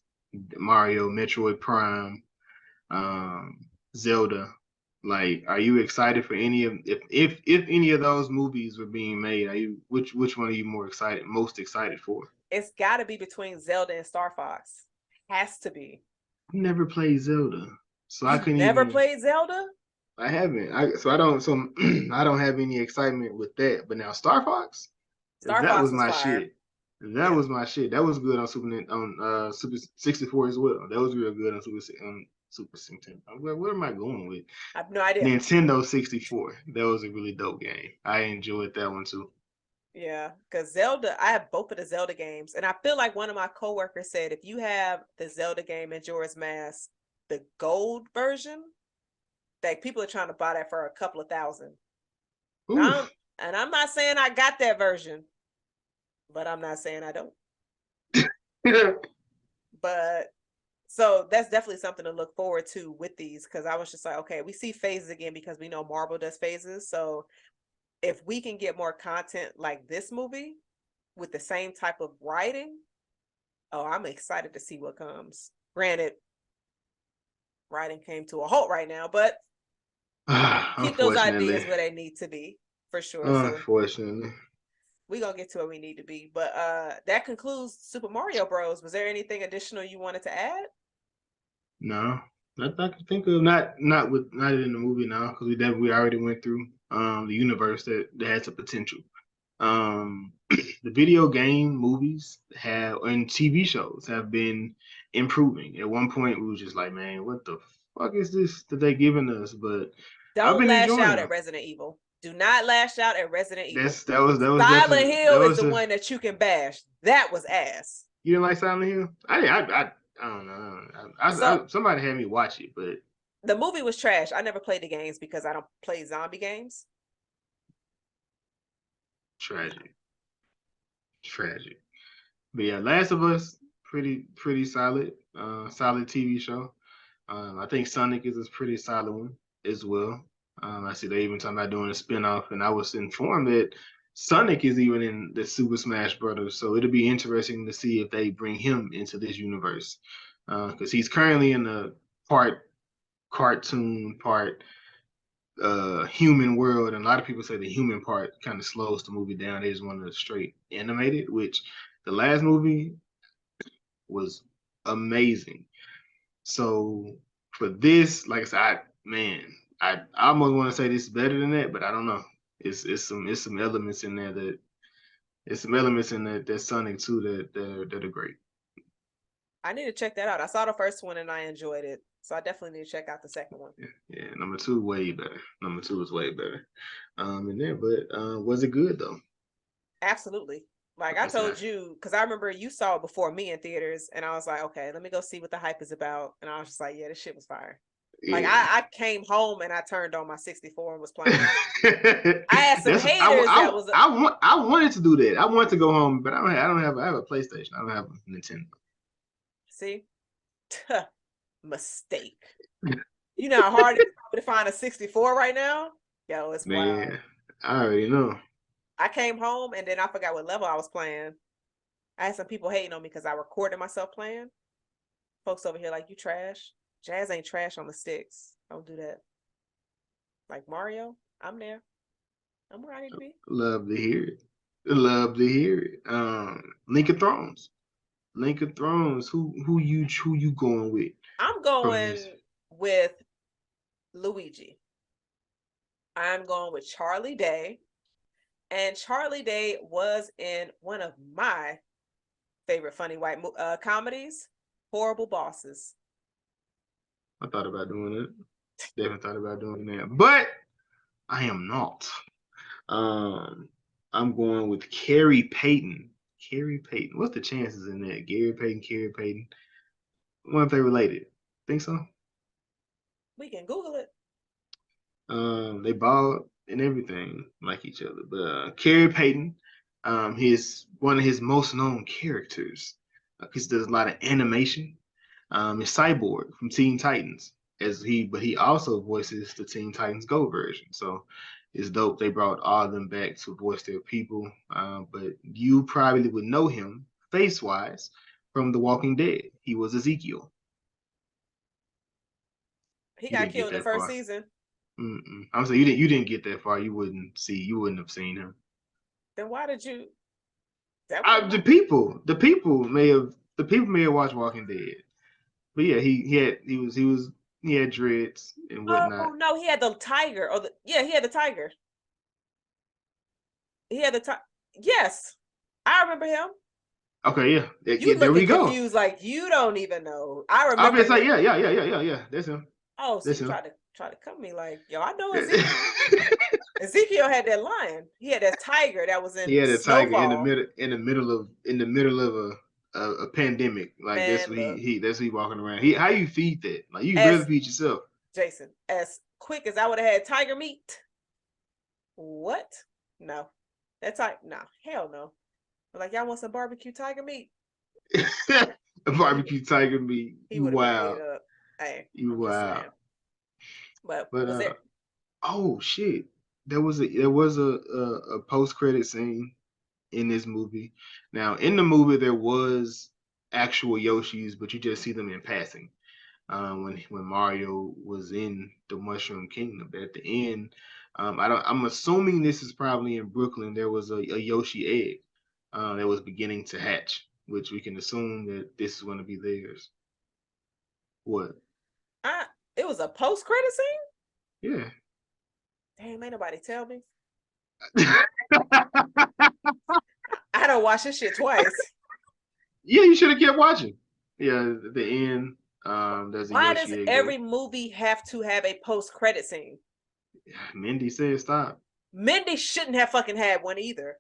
Mario, Metroid Prime, um, Zelda. Like, are you excited for any of if any of those movies were being made? Are you which one are you most excited for? It's gotta be between Zelda and Star Fox. Has to be. I never played Zelda, so I You've couldn't never even. played Zelda? I haven't. I don't. So I don't have any excitement with that. But now Star Fox, Star that Fox was was my fire. shit. That Yeah. was my shit. That was good on Super 64 as well. That was real good on Super 16. Where am I going with I have no idea. Nintendo 64? That was a really dope game. I enjoyed that one too. Yeah, because Zelda, I have both of the Zelda games, and I feel like one of my coworkers said if you have the Zelda game Majora's Mask, the gold version, that people are trying to buy that for a couple of thousand. Um, Oof. and I'm not saying I got that version, but I'm not saying I don't. But so that's definitely something to look forward to with these because I was just like, okay, we see phases again because we know Marvel does phases. So if we can get more content like this movie with the same type of writing, oh, I'm excited to see what comes. Granted, writing came to a halt right now, but keep those ideas Unfortunately. where they need to be for sure. So Unfortunately. we're gonna get to where we need to be. But that concludes Super Mario Bros. Was there anything additional you wanted to add? No. Not that I can think of. Not in the movie now, because we already went through the universe that has a potential. The video game movies have and TV shows have been improving. At one point, we were just like, man, what the fuck is this that they giving us? But I've Don't been lash enjoying out at them. Resident Evil. Do not lash out at Resident Evil. That was Silent definitely Hill is the one that you can bash. That was ass. you didn't like Silent Hill? I don't know. So Somebody had me watch it, but the movie was trash. I never played the games because I don't play zombie games. tragic, tragic. But yeah, Last of Us, pretty solid, solid TV show. I think Sonic is a pretty solid one as well. I see they even talking about doing a spinoff, and I was informed that Sonic is even in the Super Smash Brothers. So it'll be interesting to see if they bring him into this universe, because he's currently in the part cartoon, part human world, and a lot of people say the human part kind of slows the movie down. They just want to straight animated, which the last movie was amazing. So for this, like I said, I almost want to say this is better than that, but I don't know. It's some elements in there that it's some elements in that Sonic 2 that are great. I need to check that out. I saw the first one and I enjoyed it. So I definitely need to check out the second one. Yeah, number two way better. Number two is way better. In there, but was it good though? Absolutely. Like I I told said, you, because I remember you saw it before me in theaters, and I was like, okay, let me go see what the hype is about. And I was just like, yeah, this shit was fire. Like yeah. I came home and I turned on my 64 and was playing. I had some That's haters that was I wanted to do that. I wanted to go home, but I have a PlayStation. I don't have a Nintendo. see mistake. You know how hard it is to find a 64 right now? Yo, it's wild. Man, I already know. I came home and then I forgot what level I was playing. I had some people hating on me because I recorded myself playing. Folks over here like, you trash. Jazz ain't trash on the sticks. Don't do that. Like Mario, I'm there. I'm where I need to be. Love to hear it. Love to hear it. Link of Thrones. Link of Thrones. Who you going with I'm from this? going with Luigi. I'm going with Charlie Day. And Charlie Day was in one of my favorite funny white comedies, Horrible Bosses. I thought about doing it. Definitely thought about doing that, but I am not. I'm going with Carrie Payton. Carrie Payton. What's the chances in that? Gary Payton, Carrie Payton. I wonder if they related. Think so? We can Google it. They bald and everything like each other. But Carrie Payton, his one of his most known characters, because he does a lot of animation. Is Cyborg from Teen Titans, but he also voices the Teen Titans Go version. So it's dope. They brought all of them back to voice their people. But you probably would know him face wise from The Walking Dead. He was Ezekiel. He You got didn't get killed in the that first far. season. I'm saying you didn't get that far. You wouldn't have seen him. Then why did you? That wasn't my... The people may have watched Walking Dead. But yeah, he had dreads and Oh whatnot. no, he had the tiger. He had the tiger. He had the tiger. Yes, I remember him. Okay, yeah, You there we looking go. confused, like you don't even know. I I'll remember be like, him. yeah. That's him. Oh, so That's you him. tried to come me like, yo, I know Ezekiel. Ezekiel had that lion. He had that tiger that was He in had a tiger Snowfall. in the middle of a pandemic. Like that's Man, what look, that's what he walking around. He how you feed that? Like you barely as feed yourself. Jason, as quick as I would have had tiger meat. What? No. That's like, no, hell no. Like, y'all want some barbecue tiger meat? A He barbecue tiger meat. he You would have been ate wild. it up. Hey, You I'm just wild. saying. But But was there? oh shit. There was a post credit scene in this movie. Now in the movie there was actual Yoshis, but you just see them in passing. When Mario was in the Mushroom Kingdom. But at the end, I'm assuming this is probably in Brooklyn. There was a Yoshi egg that was beginning to hatch, which we can assume that this is going to be theirs. What? I it was a post credit scene? Yeah. Damn, ain't nobody tell me. Yeah, I don't watch this shit twice. you should have kept watching. Yeah, at the end, there's a Why does Yoshi egg there. every movie have to have a post credit scene? Mindy said stop. Mindy shouldn't have fucking had one either.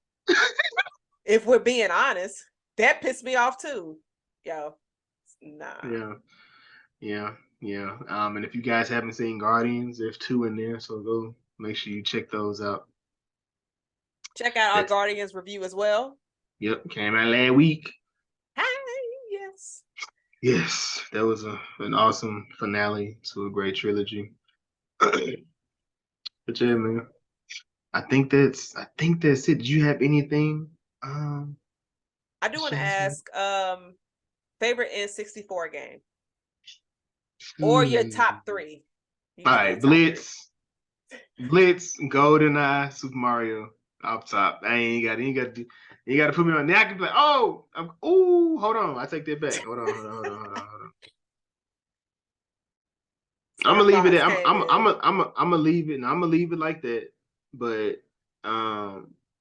If we're being honest, that pissed me off too. Yo, nah. Yeah, yeah. And if you guys haven't seen Guardians, there's two in there, so go make sure you check those out. Check out our That's Guardians review as well. Yep, came out last week. Hi, yes. Yes, that was an awesome finale to a great trilogy. But yeah, man, I think that's it. Did you have anything? Um, I do want to ask, favorite N64 game or your hmm. top three. You All can name right, top three. Blitz, GoldenEye, Super Mario, up top. I ain't got to do, you got to put me on. Now I can be like, oh, ooh, hold on, I take that back. Hold on. I'm gonna Smart leave it. Fox At, came in. I'm gonna leave it. And I'm gonna leave it like that. But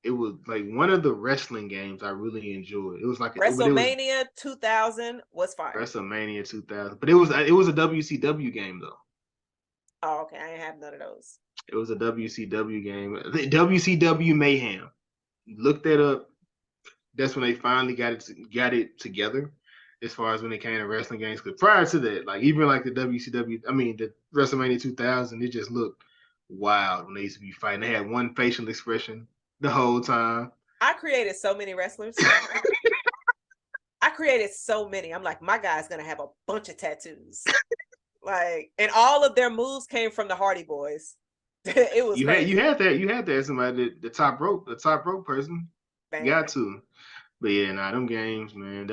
it was like one of the wrestling games I really enjoyed. It was like it was WrestleMania 2000 was fire. WrestleMania 2000, but it was a WCW game though. Oh, okay. I ain't have none of those. It was a WCW game. The WCW Mayhem. Look that up. That's when they finally got it together as far as when it came to wrestling games. Because prior to that, like even like the WCW, I mean the WrestleMania 2000, it just looked wild when they used to be fighting. They had one facial expression the whole time. I created so many wrestlers. I created so many. I'm like, my guy's gonna have a bunch of tattoos. Like, and all of their moves came from the Hardy Boys. It was crazy. You had that somebody the top rope person. You got Man, to. But yeah, nah, them games, man,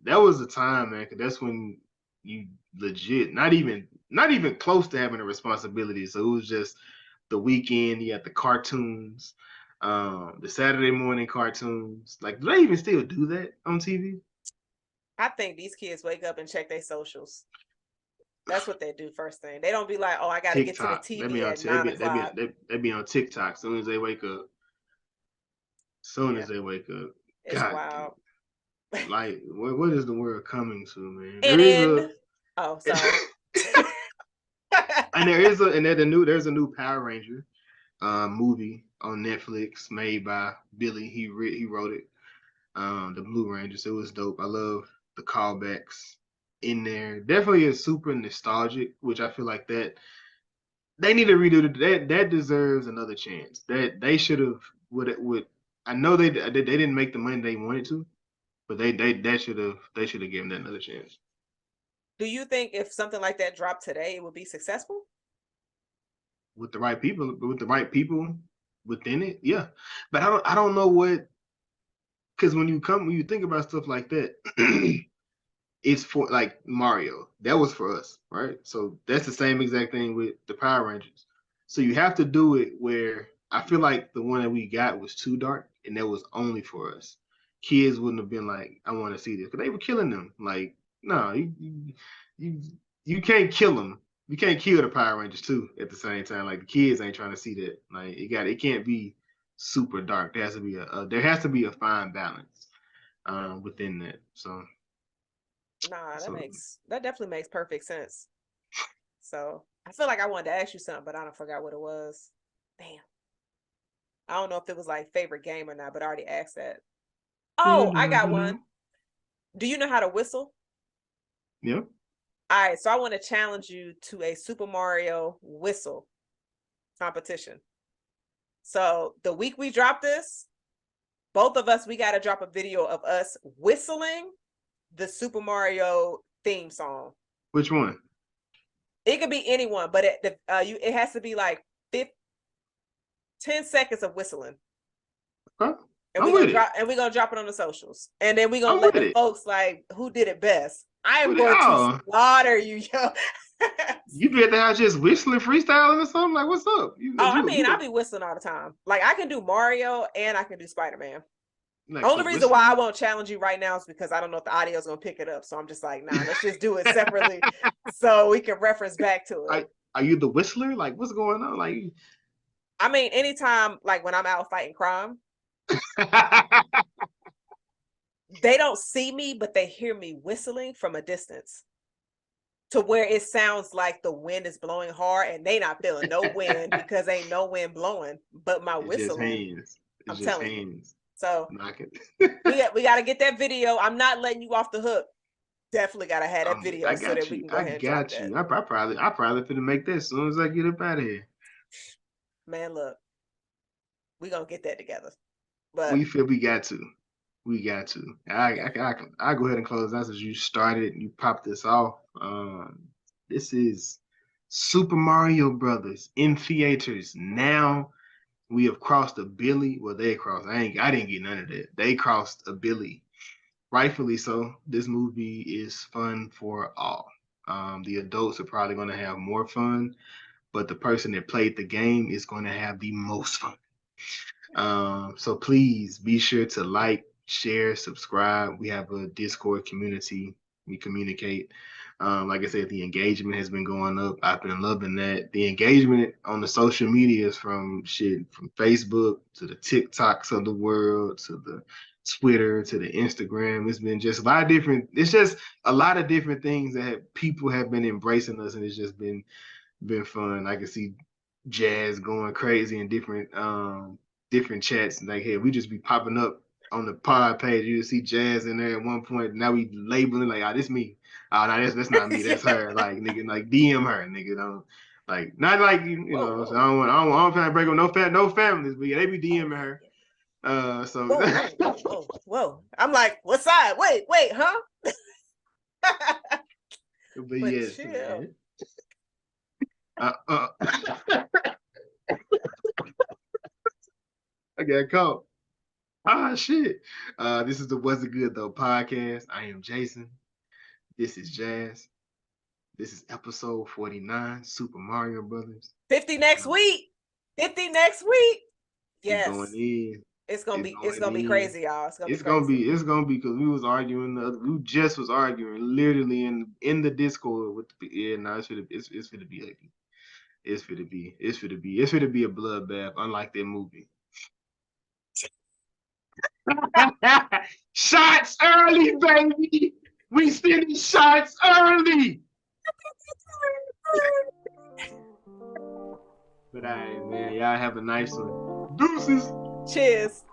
that was the time, man, because that's when you legit not even close to having a responsibility. So it was just the weekend. You had the cartoons, the Saturday morning cartoons. Like, do they even still do that on TV? I think these kids wake up and check their socials. That's what they do first thing. They don't be like, oh, I got to get to the TikTok. TV at 9 o'clock. They be on TikTok as soon as they wake up. Soon Yeah, as they wake up. it's God, wild. like what is the world coming to, man? And There is in, a oh, sorry. and there is a and there's a new Power Ranger movie on Netflix made by Billy. He wrote it. The Blue Rangers. It was dope. I love the callbacks in there. Definitely is super nostalgic, which I feel like that they need to redo that deserves another chance. That they should have would I know they didn't make the money they wanted to, but they should have given that another chance. Do you think if something like that dropped today, it would be successful? With the right people within it, yeah. But I don't know what because when you think about stuff like that, it's for like Mario. That was for us, right? So that's the same exact thing with the Power Rangers. So you have to do it where I feel like the one that we got was too dark, and that was only for us. Kids wouldn't have been like, I want to see this, because they were killing them. Like, no, you you can't kill them. You can't kill the Power Rangers too at the same time. Like the kids ain't trying to see that. Like it can't be super dark. There has to be a fine balance within that. Nah, So that definitely makes perfect sense. So I feel like I wanted to ask you something, but I don't forgot what it was. Damn. I don't know if it was like favorite game or not, but I already asked that. Oh, I got one. Do you know how to whistle? Yeah. All right, so I want to challenge you to a Super Mario whistle competition. So the week we drop this, both of us, we got to drop a video of us whistling the Super Mario theme song. Which one? It could be anyone, but it has to be like 10 seconds of whistling. Huh? And I'm we're gonna with it. drop it on the socials. And then we're gonna I'm let with the it. folks like who did it best. I am With it going to all. slaughter you, yo. You be at the house just whistling, freestyling or something? Like, what's up? Oh, I mean, I be whistling all the time. Like I can do Mario and I can do Spider-Man. like Only quit reason why I whistling? won't challenge you right now is because I don't know if the audio is gonna pick it up. So I'm just like, nah, let's just do it separately so we can reference back to it. Are you the whistler? Like, what's going on? Like, I mean, anytime like when I'm out fighting crime, they don't see me, but they hear me whistling from a distance to where it sounds like the wind is blowing hard and they not feeling no wind because ain't no wind blowing, but my it's just whistling, hands. I'm It's just telling you. hands. So Knocking. we got to get that video. I'm not letting you off the hook. Definitely got to have that video I so that got we you. can go I ahead and drop got that. you. I probably finna make that as soon as I get up out of here. Man, look, we gonna get that together. But We feel we got to. We got to. I go ahead and close out as you started. You popped this off. This is Super Mario Brothers in theaters now. We have crossed a billy. Well, they crossed. I didn't get none of that. They crossed a billy. Rightfully so. This movie is fun for all. The adults are probably going to have more fun, but the person that played the game is going to have the most fun. So please be sure to like, share, subscribe. We have a Discord community. We communicate. Like I said, the engagement has been going up. I've been loving that. The engagement on the social medias from Facebook to the TikToks of the world to the Twitter to the Instagram. It's been just a lot of different. It's just a lot of different things that people have been embracing us, and it's just been fun. I can see Jazz going crazy in different chats. Like, hey, we just be popping up on the pod page. You see Jazz in there at one point. Now we labeling like, this me. No, that's not me. That's her. Like, nigga, like DM her, nigga. Don't like not like you whoa, know. So whoa. I don't want to break up no families, but yeah, they be DMing her. So Whoa. I'm like, what side? Wait, huh? but But yes, chill. man. I got caught. Shit. This is the Was It Good Though podcast. I am Jason. This is Jazz. This is episode 49, Super Mario Brothers. 50 next week. 50 next week. We going Yes. in. It's gonna be In. crazy, y'all. It's gonna be It's gonna crazy. be because we was arguing we just was arguing literally in the Discord with the no, it's gonna be ugly. It's gonna be a bloodbath, unlike that movie. Shots early, baby. We sending shots early. But all right, man. Y'all have a nice one. Deuces. Cheers.